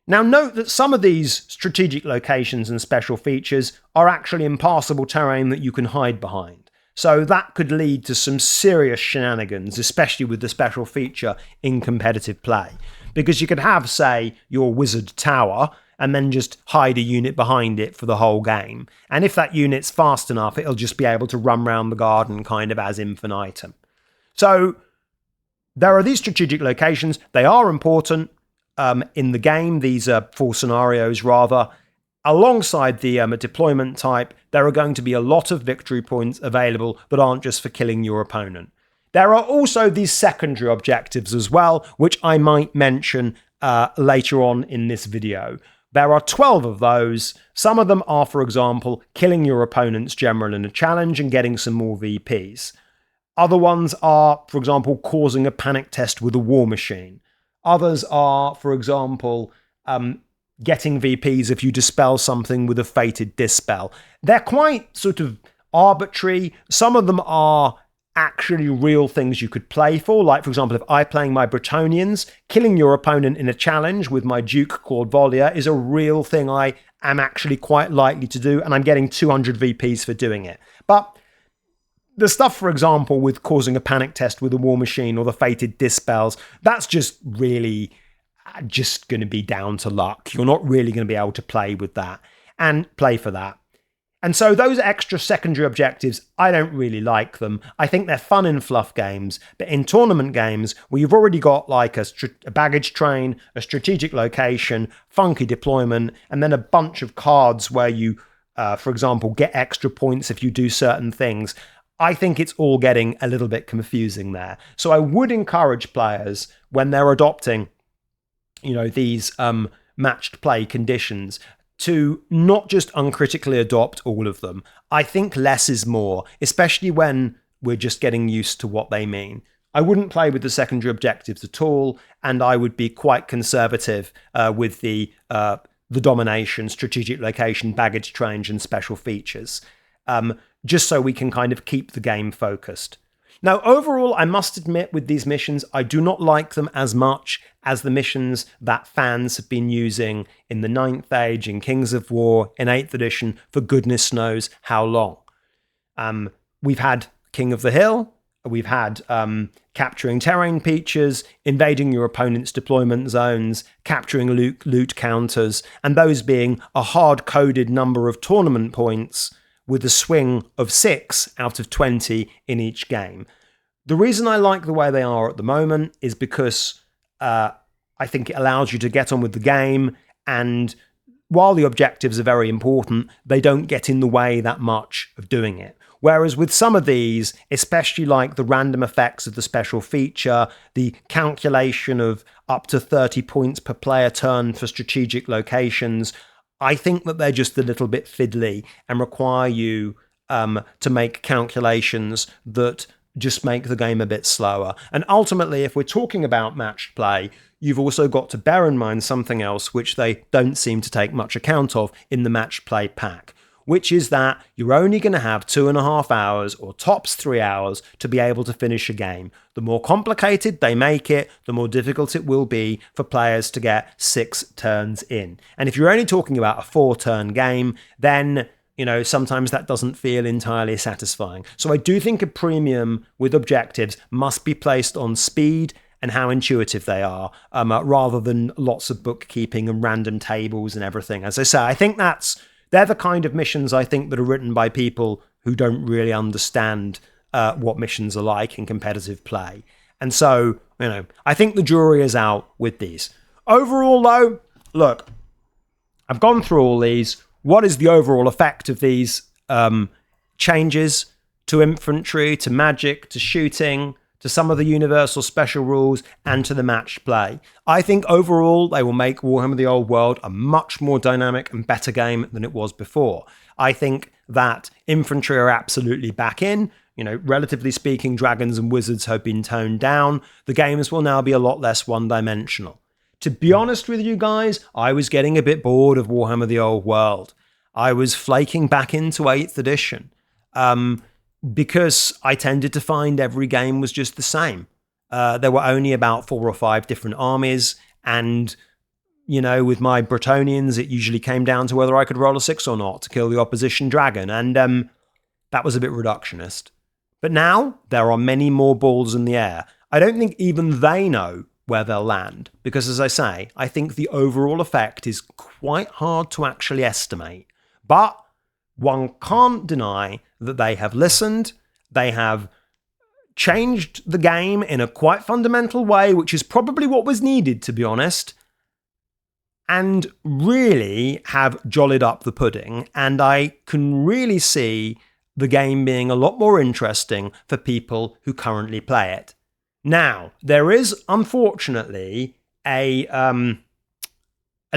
Now, note that some of these strategic locations and special features are actually impassable terrain that you can hide behind. So that could lead to some serious shenanigans, especially with the special feature in competitive play. Because you could have, say, your wizard tower, and then just hide a unit behind it for the whole game. And if that unit's fast enough, it'll just be able to run around the garden kind of as infinitum. So there are these strategic locations. They are important in the game. These are 4 scenarios, rather. Alongside the deployment type, there are going to be a lot of victory points available that aren't just for killing your opponent. There are also these secondary objectives as well, which I might mention later on in this video. There are 12 of those. Some of them are, for example, killing your opponent's general in a challenge and getting some more VPs. Other ones are, for example, causing a panic test with a war machine. Others are, for example, getting VPs if you dispel something with a fated dispel. They're quite sort of arbitrary. Some of them are actually real things you could play for. Like, for example, if I'm playing my Bretonians, killing your opponent in a challenge with my Duke called Volia is a real thing I am actually quite likely to do, and I'm getting 200 VPs for doing it. But the stuff, for example, with causing a panic test with a war machine or the fated dispels, that's just really just going to be down to luck. You're not really going to be able to play with that and play for that. And so those extra secondary objectives, I don't really like them. I think they're fun in fluff games, but in tournament games where you've already got like a baggage train, a strategic location, funky deployment, and then a bunch of cards where you, for example, get extra points if you do certain things, I think it's all getting a little bit confusing there. So I would encourage players when they're adopting, these matched play conditions, to not just uncritically adopt all of them. I think less is more, especially when we're just getting used to what they mean. I wouldn't play with the secondary objectives at all, and I would be quite conservative with the domination, strategic location, baggage train, and special features, just so we can kind of keep the game focused. Now, overall, I must admit with these missions, I do not like them as much as the missions that fans have been using in the 9th Age, in Kings of War, in 8th edition, for goodness knows how long. We've had King of the Hill, we've had capturing terrain features, invading your opponent's deployment zones, capturing loot counters, and those being a hard-coded number of tournament points with a swing of 6 out of 20 in each game. The reason I like the way they are at the moment is because I think it allows you to get on with the game, and while the objectives are very important, they don't get in the way that much of doing it. Whereas with some of these, especially like the random effects of the special feature, the calculation of up to 30 points per player turn for strategic locations, I think that they're just a little bit fiddly and require you to make calculations that just make the game a bit slower. And ultimately, if we're talking about matched play, you've also got to bear in mind something else which they don't seem to take much account of in the matched play pack, which is that you're only going to have 2.5 hours or tops 3 hours to be able to finish a game. The more complicated they make it, the more difficult it will be for players to get 6 turns in. And if you're only talking about a 4-turn game, then sometimes that doesn't feel entirely satisfying. So I do think a premium with objectives must be placed on speed and how intuitive they are, rather than lots of bookkeeping and random tables and everything. As I say, I think they're the kind of missions I think that are written by people who don't really understand what missions are like in competitive play. And so, I think the jury is out with these. Overall, though, look, I've gone through all these. What is the overall effect of these changes to infantry, to magic, to shooting, to some of the universal special rules, and to the matched play? I think overall they will make Warhammer the Old World a much more dynamic and better game than it was before. I think that infantry are absolutely back in. Relatively speaking, dragons and wizards have been toned down. The games will now be a lot less one-dimensional. To be honest with you guys, I was getting a bit bored of Warhammer the Old World. I was flaking back into 8th edition. Because I tended to find every game was just the same. There were only about 4 or 5 different armies, and, with my Bretonians, it usually came down to whether I could roll a 6 or not to kill the opposition dragon, and that was a bit reductionist. But now, there are many more balls in the air. I don't think even they know where they'll land, because, as I say, I think the overall effect is quite hard to actually estimate. But one can't deny that they have listened, they have changed the game in a quite fundamental way, which is probably what was needed, to be honest, and really have jollied up the pudding, and I can really see the game being a lot more interesting for people who currently play it. Now, there is, unfortunately, a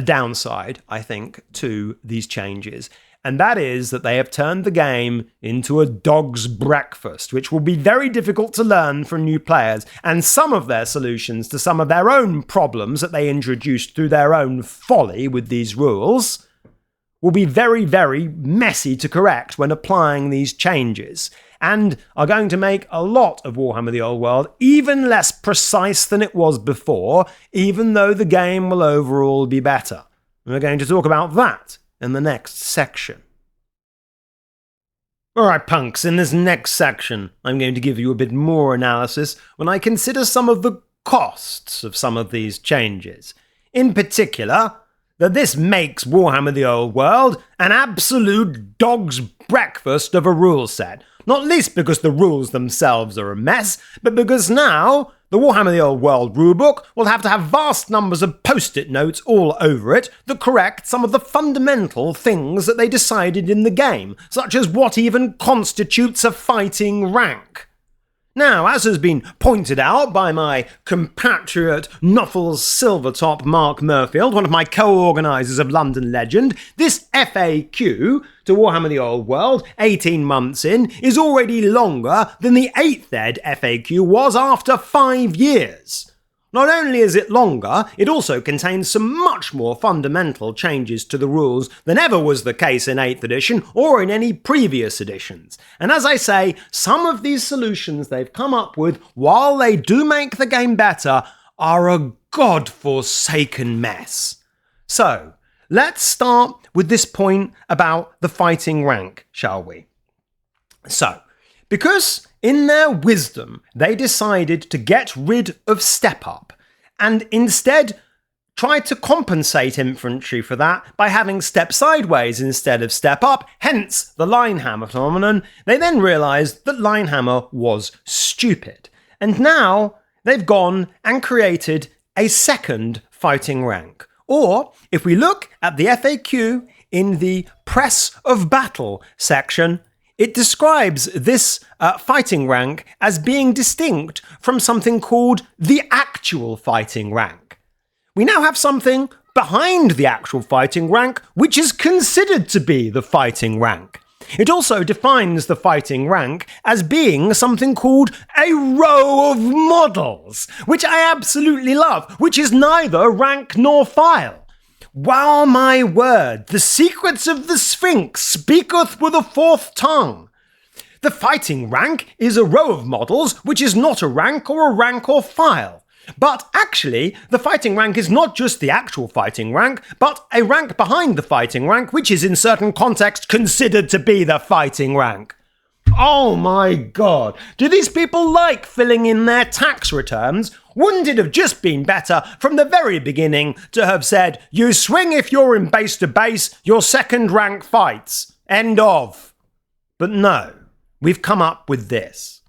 downside, I think, to these changes, and that is that they have turned the game into a dog's breakfast, which will be very difficult to learn for new players, and some of their solutions to some of their own problems that they introduced through their own folly with these rules will be very, very messy to correct when applying these changes, and are going to make a lot of Warhammer the Old World even less precise than it was before, even though the game will overall be better. And we're going to talk about that in the next section. Alright, punks, in this next section, I'm going to give you a bit more analysis when I consider some of the costs of some of these changes. In particular, that this makes Warhammer the Old World an absolute dog's breakfast of a rule set. Not least because the rules themselves are a mess, but because now the Warhammer the Old World rulebook will have to have vast numbers of post-it notes all over it that correct some of the fundamental things that they decided in the game, such as what even constitutes a fighting rank. Now, as has been pointed out by my compatriot Nuffles Silvertop Mark Murfield, one of my co-organisers of London Legend, this FAQ to Warhammer the Old World, 18 months in, is already longer than the 8th ed FAQ was after 5 years. Not only is it longer, it also contains some much more fundamental changes to the rules than ever was the case in 8th edition or in any previous editions. And as I say, some of these solutions they've come up with, while they do make the game better, are a god-forsaken mess. So, let's start with this point about the fighting rank, shall we? So, because in their wisdom, they decided to get rid of Step Up and instead tried to compensate infantry for that by having Step Sideways instead of Step Up, hence the line hammer phenomenon. They then realised that line hammer was stupid. And now they've gone and created a second fighting rank. Or, if we look at the FAQ in the Press of Battle section, it describes this fighting rank as being distinct from something called the actual fighting rank. We now have something behind the actual fighting rank, which is considered to be the fighting rank. It also defines the fighting rank as being something called a row of models, which I absolutely love, which is neither rank nor file. Wow, my word, the secrets of the Sphinx speaketh with a fourth tongue. The fighting rank is a row of models, which is not a rank or file. But actually, the fighting rank is not just the actual fighting rank, but a rank behind the fighting rank, which is in certain contexts considered to be the fighting rank. Oh my god, do these people like filling in their tax returns? Wouldn't it have just been better from the very beginning to have said, you swing if you're in base to base, your second rank fights. End of. But no, we've come up with this.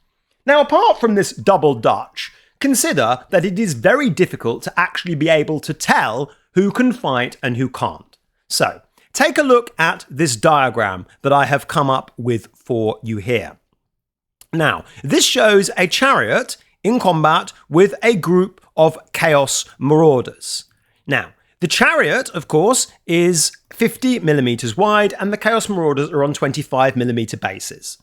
Now, apart from this double Dutch, consider that it is very difficult to actually be able to tell who can fight and who can't. So, take a look at this diagram that I have come up with for you here. Now, this shows a chariot in combat with a group of Chaos Marauders. Now, the chariot, of course, is 50 millimeters wide and the Chaos Marauders are on 25 millimeter bases.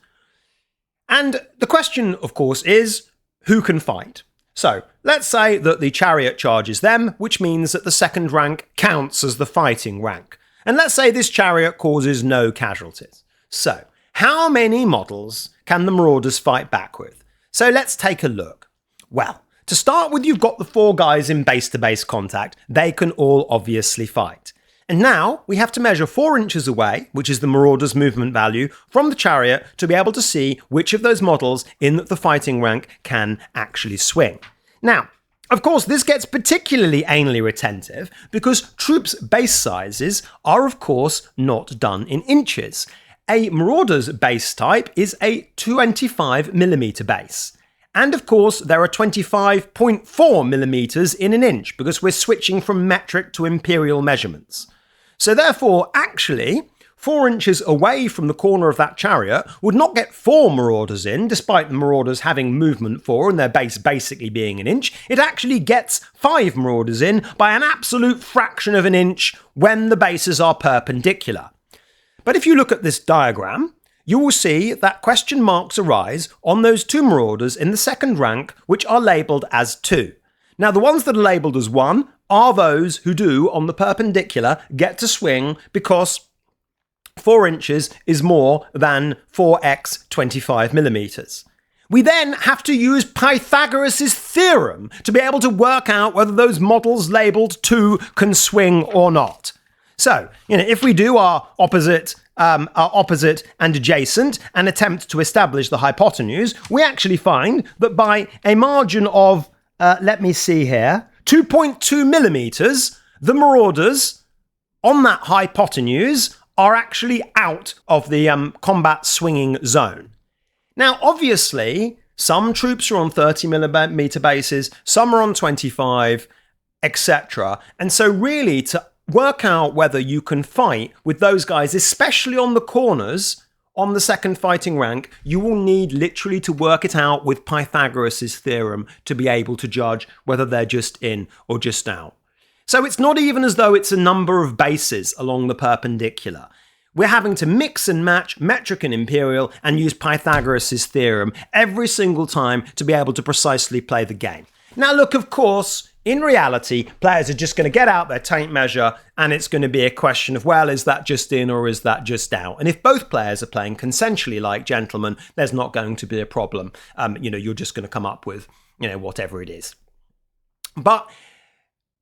And the question, of course, is who can fight? So, let's say that the chariot charges them, which means that the second rank counts as the fighting rank. And let's say this chariot causes no casualties. So, how many models can the Marauders fight back with? So let's take a look. Well, to start with, you've got the 4 guys in base-to-base contact. They can all obviously fight. And now we have to measure 4 inches away, which is the Marauder's movement value, from the chariot to be able to see which of those models in the fighting rank can actually swing. Now, of course, this gets particularly anally retentive because troops' base sizes are, of course, not done in inches. A Marauder's base type is a 25mm base. And of course, there are 25.4mm in an inch because we're switching from metric to imperial measurements. So therefore, actually, 4 inches away from the corner of that chariot would not get 4 Marauders in, despite the Marauders having movement 4 and their base basically being an inch. It actually gets 5 Marauders in by an absolute fraction of an inch when the bases are perpendicular. But if you look at this diagram, you will see that question marks arise on those 2 Marauders in the second rank, which are labelled as 2. Now, the ones that are labelled as 1 are those who do, on the perpendicular, get to swing because 4 inches is more than 4x 25mm. We then have to use Pythagoras' theorem to be able to work out whether those models labelled 2 can swing or not. So, if we do our opposite and adjacent and attempt to establish the hypotenuse, we actually find that by a margin of, let me see here, 2.2mm, the Marauders on that hypotenuse are actually out of the combat swinging zone. Now, obviously, some troops are on 30mm bases, some are on 25, etc. And so really, to work out whether you can fight with those guys, especially on the corners, on the second fighting rank, you will need literally to work it out with Pythagoras' theorem to be able to judge whether they're just in or just out. So it's not even as though it's a number of bases along the perpendicular. We're having to mix and match metric and imperial and use Pythagoras' theorem every single time to be able to precisely play the game. Now look, of course, in reality, players are just going to get out their tape measure and it's going to be a question of, well, is that just in or is that just out? And if both players are playing consensually like gentlemen, there's not going to be a problem. You're just going to come up with, whatever it is. But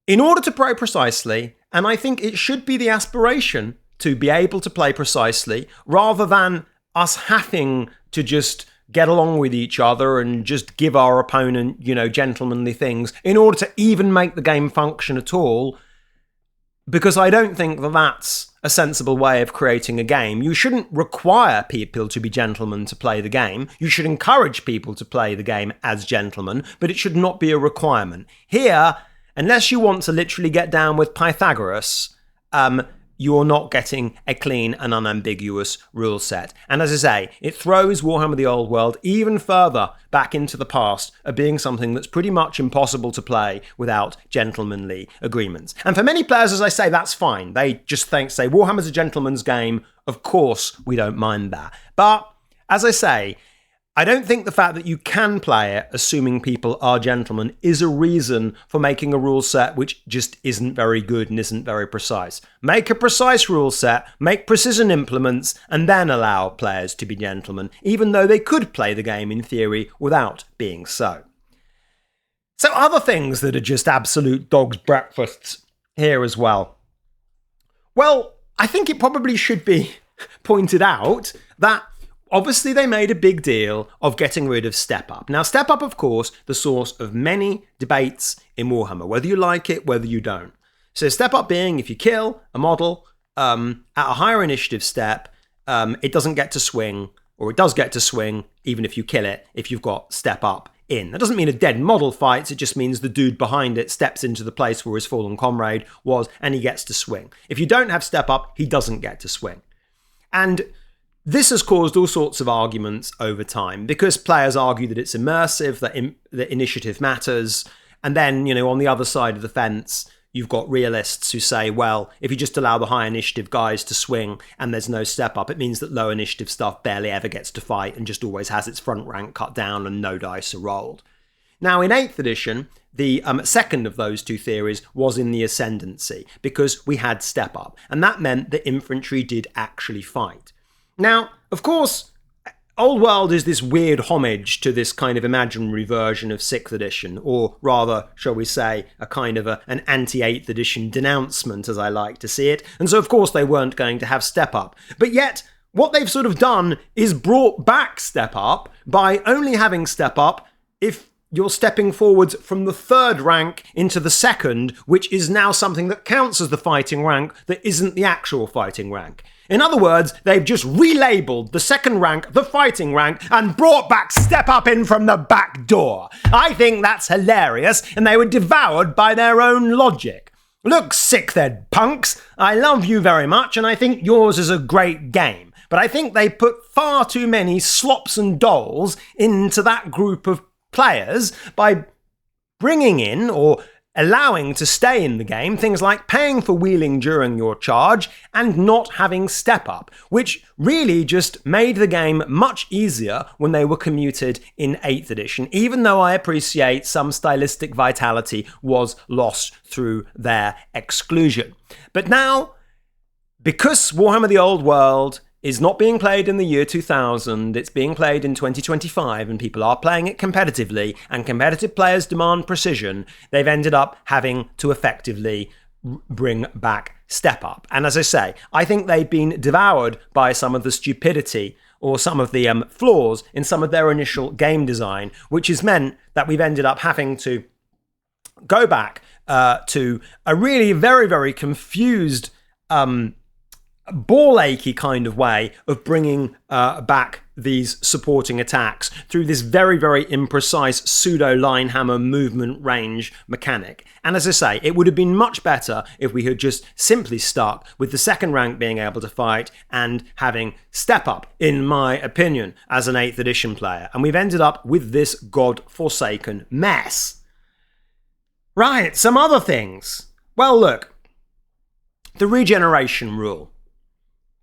in order to play precisely, and I think it should be the aspiration to be able to play precisely rather than us having to just get along with each other and just give our opponent, gentlemanly things in order to even make the game function at all. Because I don't think that that's a sensible way of creating a game. You shouldn't require people to be gentlemen to play the game. You should encourage people to play the game as gentlemen, but it should not be a requirement. Here, unless you want to literally get down with Pythagoras, you're not getting a clean and unambiguous rule set. And as I say, it throws Warhammer the Old World even further back into the past of being something that's pretty much impossible to play without gentlemanly agreements. And for many players, as I say, that's fine. They just say, Warhammer's a gentleman's game. Of course, we don't mind that. But as I say, I don't think the fact that you can play it assuming people are gentlemen is a reason for making a rule set which just isn't very good and isn't very precise. Make a precise rule set, make precision implements, and then allow players to be gentlemen, even though they could play the game in theory without being so. So other things that are just absolute dog's breakfasts here as well. Well, I think it probably should be pointed out that obviously, they made a big deal of getting rid of Step Up. Now, Step Up, of course, the source of many debates in Warhammer, whether you like it, whether you don't. So Step Up being if you kill a model at a higher initiative step, it doesn't get to swing, or it does get to swing, even if you kill it, if you've got Step Up in. That doesn't mean a dead model fights, it just means the dude behind it steps into the place where his fallen comrade was, and he gets to swing. If you don't have Step Up, he doesn't get to swing. And this has caused all sorts of arguments over time because players argue that it's immersive, that initiative matters. And then, on the other side of the fence, you've got realists who say, well, if you just allow the high initiative guys to swing and there's no step up, it means that low initiative stuff barely ever gets to fight and just always has its front rank cut down and no dice are rolled. Now, in 8th edition, the second of those two theories was in the ascendancy because we had step up. And that meant that infantry did actually fight. Now, of course, Old World is this weird homage to this kind of imaginary version of 6th edition, or rather, shall we say, a kind of an anti-8th edition denouncement, as I like to see it. And so, of course, they weren't going to have Step Up. But yet, what they've sort of done is brought back Step Up by only having Step Up if you're stepping forwards from the 3rd rank into the 2nd, which is now something that counts as the fighting rank that isn't the actual fighting rank. In other words, they've just relabeled the 2nd rank the fighting rank and brought back Step Up in from the back door. I think that's hilarious, and they were devoured by their own logic. Look, 6th Ed punks, I love you very much, and I think yours is a great game. But I think they put far too many slops and dolls into that group of players by bringing in or allowing to stay in the game things like paying for wheeling during your charge and not having step up, which really just made the game much easier when they were commuted in 8th edition, even though I appreciate some stylistic vitality was lost through their exclusion. But now, because Warhammer the Old World is not being played in the year 2000, it's being played in 2025, and people are playing it competitively, and competitive players demand precision, they've ended up having to effectively bring back Step Up. And as I say, I think they've been devoured by some of the stupidity or some of the flaws in some of their initial game design, which has meant that we've ended up having to go back to a really very, very confused ball achy kind of way of bringing back these supporting attacks through this very, very imprecise pseudo linehammer movement range mechanic. And as I say, it would have been much better if we had just simply stuck with the 2nd rank being able to fight and having Step Up, in my opinion, as an 8th edition player. And we've ended up with this god-forsaken mess. Right, some other things. Well, look, the regeneration rule.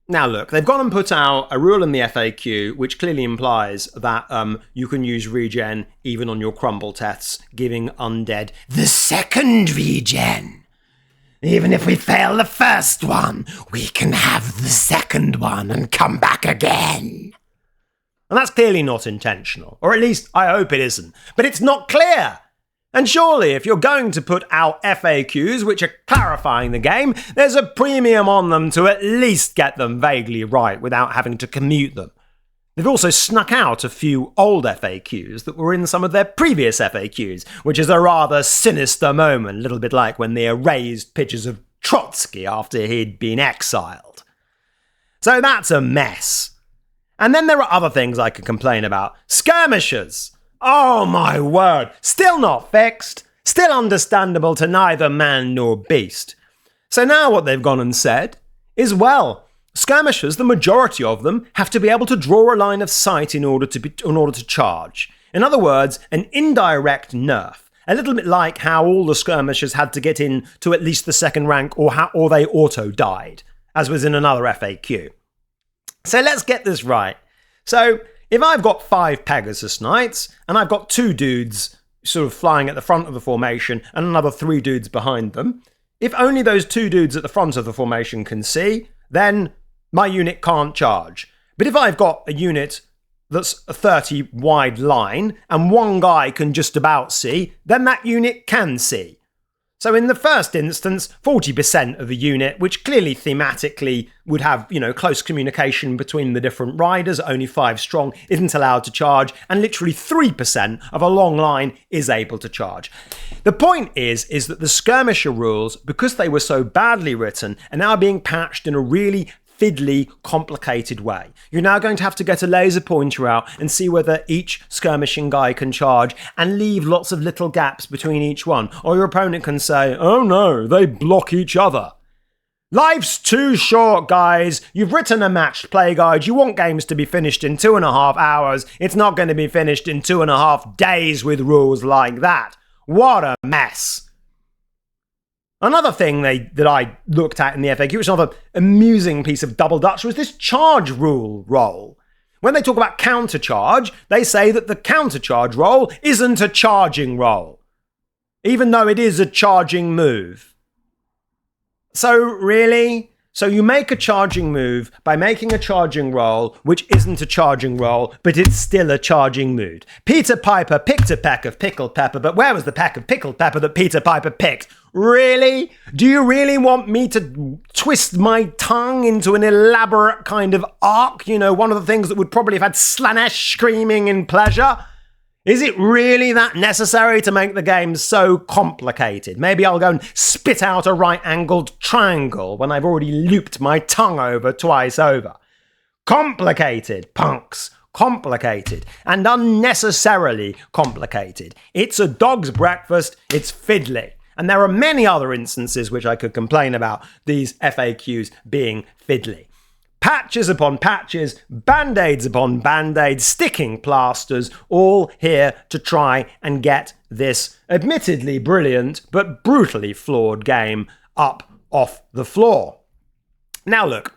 Now look, they've gone and put out a rule in the FAQ which clearly implies that you can use regen even on your crumble tests, giving undead the 2nd regen. Even if we fail the 1st one, we can have the 2nd one and come back again. And that's clearly not intentional, or at least I hope it isn't, but it's not clear. And surely, if you're going to put out FAQs, which are clarifying the game, there's a premium on them to at least get them vaguely right without having to commute them. They've also snuck out a few old FAQs that were in some of their previous FAQs, which is a rather sinister moment, a little bit like when they erased pictures of Trotsky after he'd been exiled. So that's a mess. And then there are other things I could complain about. Skirmishers! Oh my word! Still not fixed. Still understandable to neither man nor beast. So now what they've gone and said is, well, skirmishers, the majority of them, have to be able to draw a line of sight in order to charge. In other words, an indirect nerf. A little bit like how all the skirmishers had to get in to at least the second rank, or they auto-died, as was in another FAQ. So let's get this right. So if I've got 5 Pegasus Knights, and I've got 2 dudes sort of flying at the front of the formation, and another 3 dudes behind them, if only those 2 dudes at the front of the formation can see, then my unit can't charge. But if I've got a unit that's a 30 wide line and one guy can just about see, then that unit can see. So in the first instance, 40% of the unit, which clearly thematically would have, close communication between the different riders, only 5 strong, isn't allowed to charge, and literally 3% of a long line is able to charge. The point is that the skirmisher rules, because they were so badly written, are now being patched in a really fiddly, complicated way. You're now going to have to get a laser pointer out and see whether each skirmishing guy can charge and leave lots of little gaps between each one. Or your opponent can say, oh no, they block each other. Life's too short, guys. You've written a matched play guide. You want games to be finished in 2.5 hours. It's not going to be finished in 2.5 days with rules like that. What a mess. Another thing that I looked at in the FAQ, which is another amusing piece of double Dutch, was this charge rule roll. When they talk about countercharge, they say that the countercharge roll isn't a charging roll, even though it is a charging move. So really? So you make a charging move by making a charging roll, which isn't a charging roll, but it's still a charging move. Peter Piper picked a peck of pickled pepper, but where was the peck of pickled pepper that Peter Piper picked? Really? Do you really want me to twist my tongue into an elaborate kind of arc? One of the things that would probably have had Slanesh screaming in pleasure? Is it really that necessary to make the game so complicated? Maybe I'll go and spit out a right-angled triangle when I've already looped my tongue over twice over. Complicated, punks. Complicated. And unnecessarily complicated. It's a dog's breakfast. It's fiddly. And there are many other instances which I could complain about these FAQs being fiddly. Patches upon patches, band-aids upon band-aids, sticking plasters, all here to try and get this admittedly brilliant but brutally flawed game up off the floor. Now look,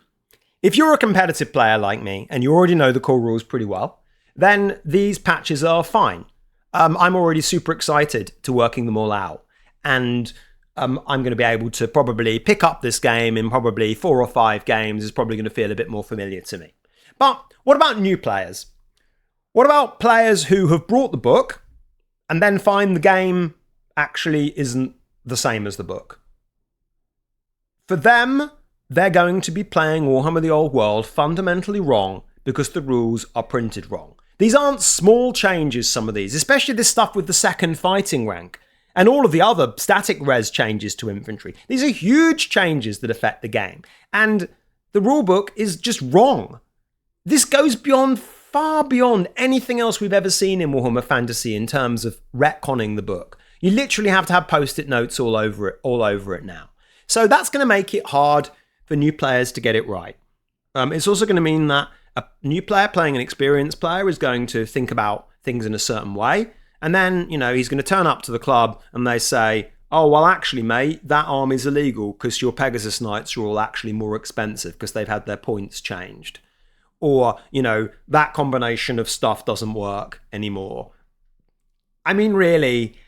if you're a competitive player like me and you already know the core rules pretty well, then these patches are fine. I'm already super excited to working them all out. And I'm going to be able to probably pick up this game in probably 4 or 5 games. Is probably going to feel a bit more familiar to me. But what about new players? What about players who have brought the book and then find the game actually isn't the same as the book? For them, they're going to be playing Warhammer the Old World fundamentally wrong because the rules are printed wrong. These aren't small changes, some of these, especially this stuff with the second fighting rank. And all of the other static res changes to infantry. These are huge changes that affect the game. And the rulebook is just wrong. This goes far beyond anything else we've ever seen in Warhammer Fantasy in terms of retconning the book. You literally have to have post-it notes all over it now. So that's going to make it hard for new players to get it right. It's also going to mean that a new player playing an experienced player is going to think about things in a certain way. And then, he's going to turn up to the club and they say, oh, well, actually, mate, that army's illegal because your Pegasus Knights are all actually more expensive because they've had their points changed. Or, that combination of stuff doesn't work anymore. I mean, really,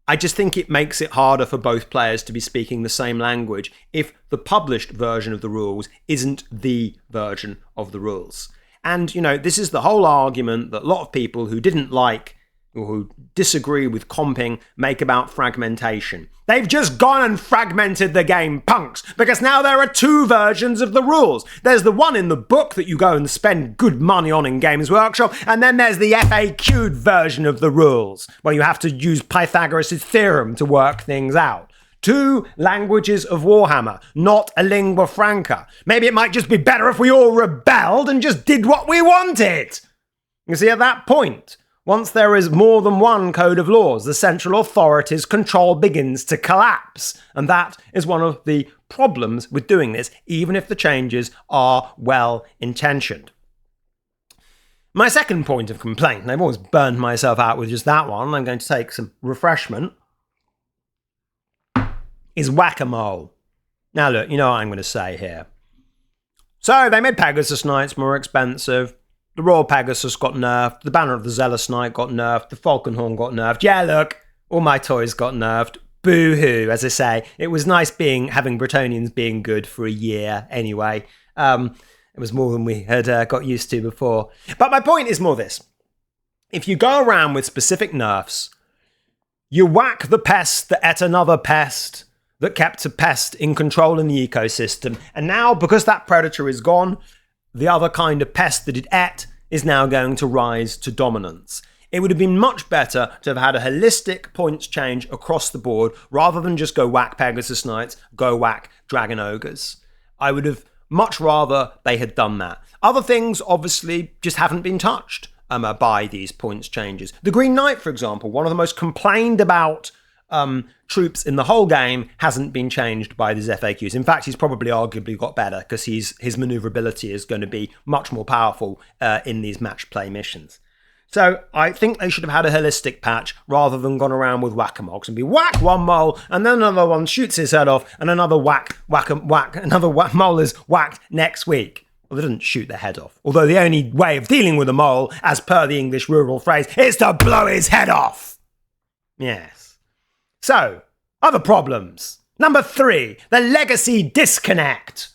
I just think it makes it harder for both players to be speaking the same language if the published version of the rules isn't the version of the rules. And, this is the whole argument that a lot of people who didn't like or who disagree with comping make about fragmentation. They've just gone and fragmented the game, punks, because now there are two versions of the rules. There's the one in the book that you go and spend good money on in Games Workshop, and then there's the FAQ'd version of the rules, where you have to use Pythagoras' theorem to work things out. Two languages of Warhammer, not a lingua franca. Maybe it might just be better if we all rebelled and just did what we wanted. You see, at that point, once there is more than one code of laws, the central authority's control begins to collapse. And that is one of the problems with doing this, even if the changes are well-intentioned. My second point of complaint, and I've always burned myself out with just that one, I'm going to take some refreshment, is whack-a-mole. Now look, you know what I'm going to say here. So they made Pegasus Knights more expensive. The Royal Pegasus got nerfed, the Banner of the Zealous Knight got nerfed, the Falconhorn got nerfed. Yeah, look, all my toys got nerfed. Boo-hoo, as I say. It was nice having Bretonians being good for a year anyway. It was more than we had got used to before. But my point is more this. If you go around with specific nerfs, you whack the pest that ate another pest that kept a pest in control in the ecosystem. And now, because that predator is gone, the other kind of pest that it ate is now going to rise to dominance. It would have been much better to have had a holistic points change across the board rather than just go whack Pegasus Knights, go whack Dragon Ogres. I would have much rather they had done that. Other things obviously just haven't been touched by these points changes. The Green Knight, for example, one of the most complained about troops in the whole game, hasn't been changed by these FAQs. In fact, he's probably arguably got better because his maneuverability is going to be much more powerful in these match play missions. So I think they should have had a holistic patch rather than gone around with whack-a-moles and be whack one mole and then another one shoots his head off and another mole is whacked next week. Well, they didn't shoot their head off. Although the only way of dealing with a mole, as per the English rural phrase, is to blow his head off. Yes. So, other problems. Number 3, the legacy disconnect.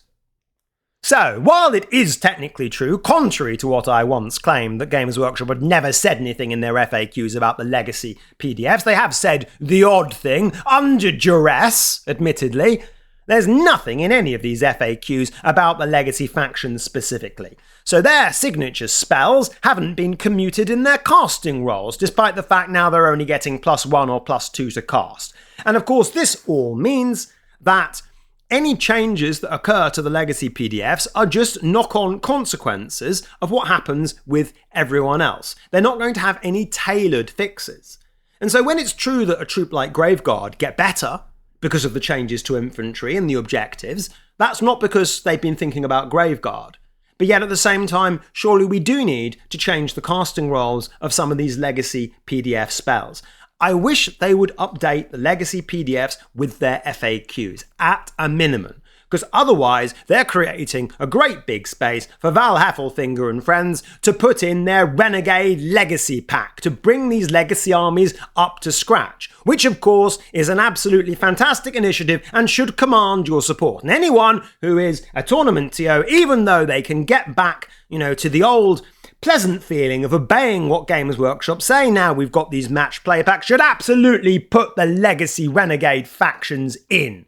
So, while it is technically true, contrary to what I once claimed, that Games Workshop had never said anything in their FAQs about the legacy PDFs, they have said the odd thing, under duress, admittedly. There's nothing in any of these FAQs about the legacy factions specifically. So their signature spells haven't been commuted in their casting rolls, despite the fact now they're only getting +1 or +2 to cast. And of course, this all means that any changes that occur to the legacy PDFs are just knock-on consequences of what happens with everyone else. They're not going to have any tailored fixes. And so when it's true that a troop like Graveguard get better because of the changes to infantry and the objectives, that's not because they've been thinking about Graveguard. But yet at the same time, surely we do need to change the casting rolls of some of these legacy PDF spells. I wish they would update the legacy PDFs with their FAQs, at a minimum, because otherwise they're creating a great big space for Val Heffelfinger and friends to put in their Renegade Legacy Pack to bring these legacy armies up to scratch, which of course is an absolutely fantastic initiative and should command your support. And anyone who is a tournament TO, even though they can get back, to the old pleasant feeling of obeying what Games Workshop say now we've got these match play packs, should absolutely put the legacy Renegade factions in.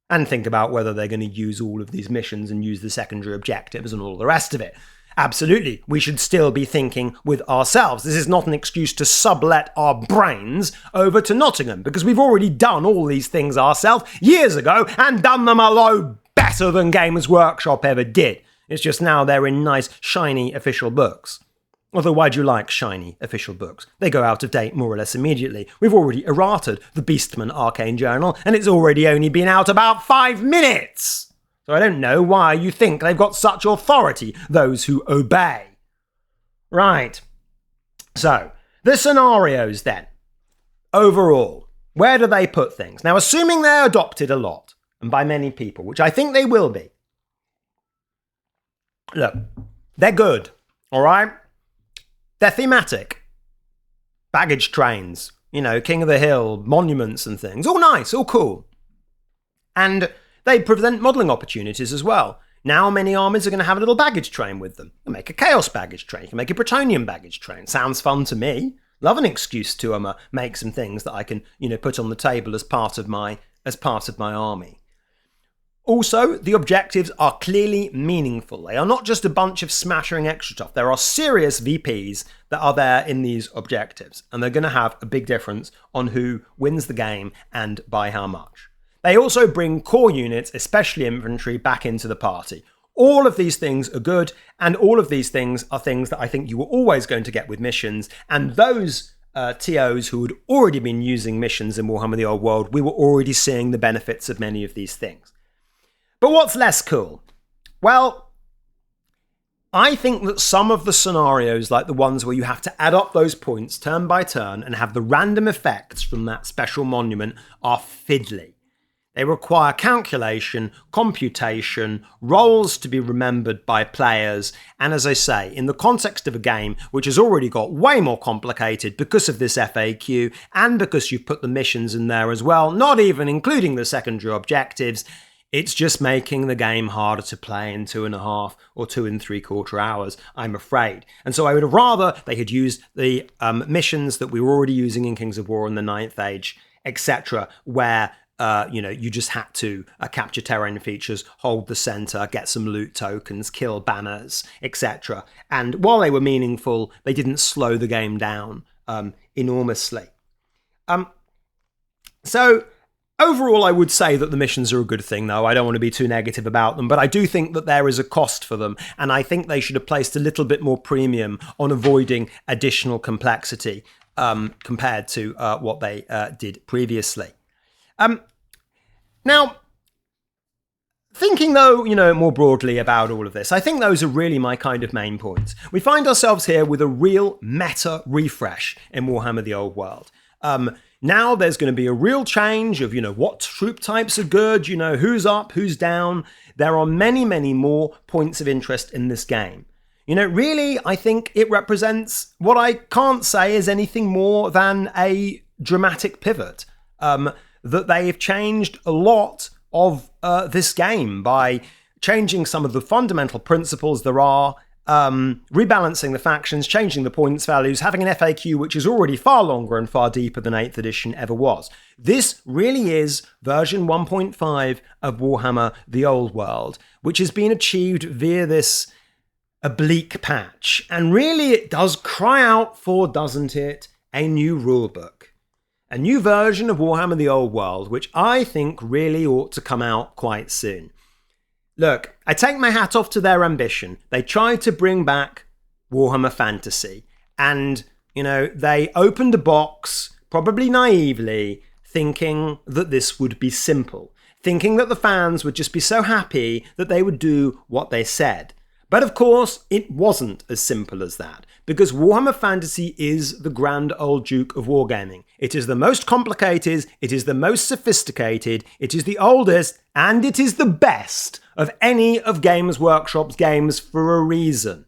And think about whether they're going to use all of these missions and use the secondary objectives and all the rest of it. Absolutely, we should still be thinking with ourselves. This is not an excuse to sublet our brains over to Nottingham, because we've already done all these things ourselves years ago and done them a lot better than Games Workshop ever did. It's just now they're in nice, shiny official books. Although, why do you like shiny official books? They go out of date more or less immediately. We've already errated the Beastman Arcane Journal, and it's already only been out about 5 minutes. So I don't know why you think they've got such authority, those who obey. Right. So, the scenarios then. Overall, where do they put things? Now, assuming they're adopted a lot, and by many people, which I think they will be. Look, they're good, all right? They're thematic. Baggage trains, King of the Hill, monuments and things. All nice, all cool. And they present modelling opportunities as well. Now many armies are going to have a little baggage train with them. You can make a Chaos baggage train. You can make a Bretonian baggage train. Sounds fun to me. love an excuse to make some things that I can, put on the table as part of my army. Also, the objectives are clearly meaningful. They are not just a bunch of smattering extra stuff. There are serious VPs that are there in these objectives, and they're going to have a big difference on who wins the game and by how much. They also bring core units, especially infantry, back into the party. All of these things are good, and all of these things are things that I think you were always going to get with missions, and those TOs who had already been using missions in Warhammer the Old World, we were already seeing the benefits of many of these things. But what's less cool? Well, I think that some of the scenarios, like the ones where you have to add up those points turn by turn and have the random effects from that special monument, are fiddly. They require calculation, computation, roles to be remembered by players, and as I say, in the context of a game which has already got way more complicated because of this FAQ and because you've put the missions in there as well, not even including the secondary objectives, it's just making the game harder to play in 2.5 or 2 3/4 hours, I'm afraid. And so I would have rather they had used the missions that we were already using in Kings of War and the Ninth Age, etc., where you just had to capture terrain features, hold the center, get some loot tokens, kill banners, etc. And while they were meaningful, they didn't slow the game down enormously. So overall, I would say that the missions are a good thing, though. I don't want to be too negative about them, but I do think that there is a cost for them, and I think they should have placed a little bit more premium on avoiding additional complexity compared to what they did previously. Now, thinking though, more broadly about all of this, I think those are really my kind of main points. We find ourselves here with a real meta refresh in Warhammer the Old World. Now there's going to be a real change of, what troop types are good, who's up, who's down. There are many, many more points of interest in this game. Really, I think it represents what I can't say is anything more than a dramatic pivot. That they've changed a lot of this game by changing some of the fundamental principles there are, rebalancing the factions, changing the points values, having an FAQ which is already far longer and far deeper than 8th edition ever was. This really is version 1.5 of Warhammer the Old World, which has been achieved via this oblique patch. And really it does cry out for, doesn't it, a new rulebook. A new version of Warhammer the Old World, which I think really ought to come out quite soon. Look, I take my hat off to their ambition. They tried to bring back Warhammer Fantasy, and, they opened a box, probably naively, thinking that this would be simple, thinking that the fans would just be so happy that they would do what they said. But of course, it wasn't as simple as that, because Warhammer Fantasy is the grand old duke of wargaming. It is the most complicated, it is the most sophisticated, it is the oldest, and it is the best of any of Games Workshop's games for a reason.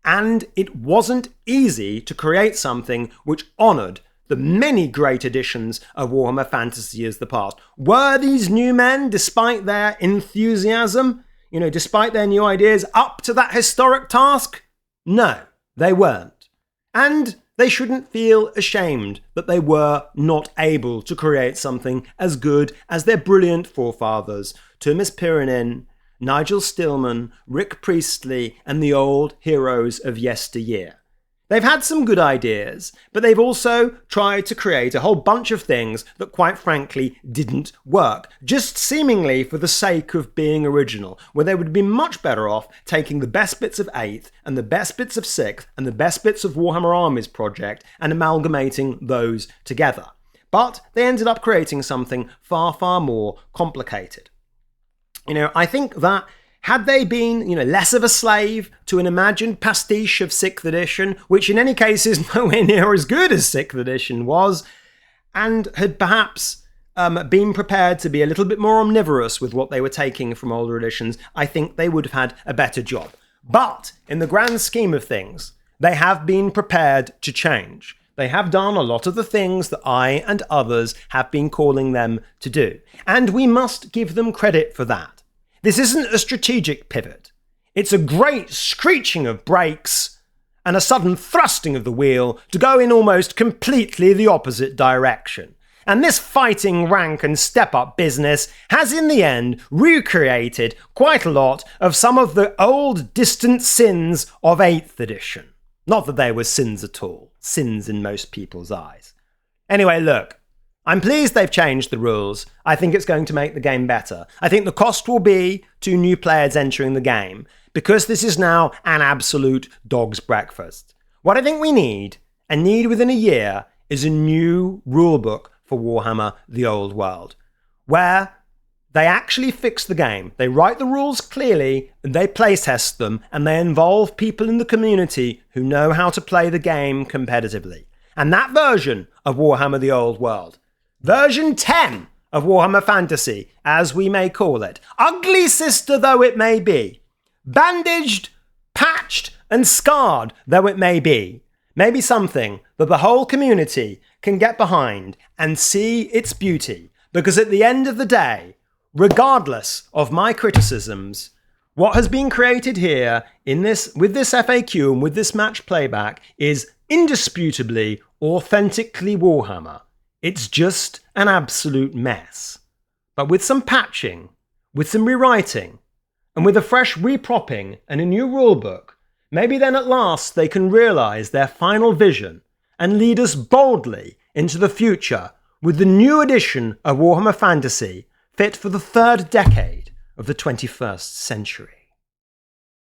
And it wasn't easy to create something which honoured the many great editions of Warhammer Fantasy as the past. Were these new men, despite their enthusiasm, despite their new ideas, up to that historic task? No, they weren't. And they shouldn't feel ashamed that they were not able to create something as good as their brilliant forefathers, Tuomas Pirinen, Nigel Stillman, Rick Priestley, and the old heroes of yesteryear. They've had some good ideas, but they've also tried to create a whole bunch of things that quite frankly didn't work, just seemingly for the sake of being original, where they would be much better off taking the best bits of 8th and the best bits of 6th and the best bits of Warhammer Armies Project and amalgamating those together. But they ended up creating something far, far more complicated. I think that had they been, less of a slave to an imagined pastiche of 6th edition, which in any case is nowhere near as good as 6th edition was, and had perhaps been prepared to be a little bit more omnivorous with what they were taking from older editions, I think they would have had a better job. But in the grand scheme of things, they have been prepared to change. They have done a lot of the things that I and others have been calling them to do, and we must give them credit for that. This isn't a strategic pivot. It's a great screeching of brakes and a sudden thrusting of the wheel to go in almost completely the opposite direction. And this fighting rank and step-up business has in the end recreated quite a lot of some of the old distant sins of 8th edition. Not that they were sins at all, sins in most people's eyes. Anyway, look, I'm pleased they've changed the rules. I think it's going to make the game better. I think the cost will be to new players entering the game, because this is now an absolute dog's breakfast. What I think we need, and need within a year, is a new rulebook for Warhammer The Old World, where they actually fix the game. They write the rules clearly, and they playtest them, and they involve people in the community who know how to play the game competitively. And that version of Warhammer The Old World, version 10 of Warhammer Fantasy, as we may call it, ugly sister though it may be, bandaged, patched, and scarred though it may be something that the whole community can get behind and see its beauty. Because at the end of the day, regardless of my criticisms, what has been created here with this FAQ and with this match playback is indisputably, authentically Warhammer. It's just an absolute mess. But with some patching, with some rewriting, and with a fresh repropping and a new rulebook, maybe then at last they can realise their final vision and lead us boldly into the future with the new edition of Warhammer Fantasy fit for the 3rd decade of the 21st century.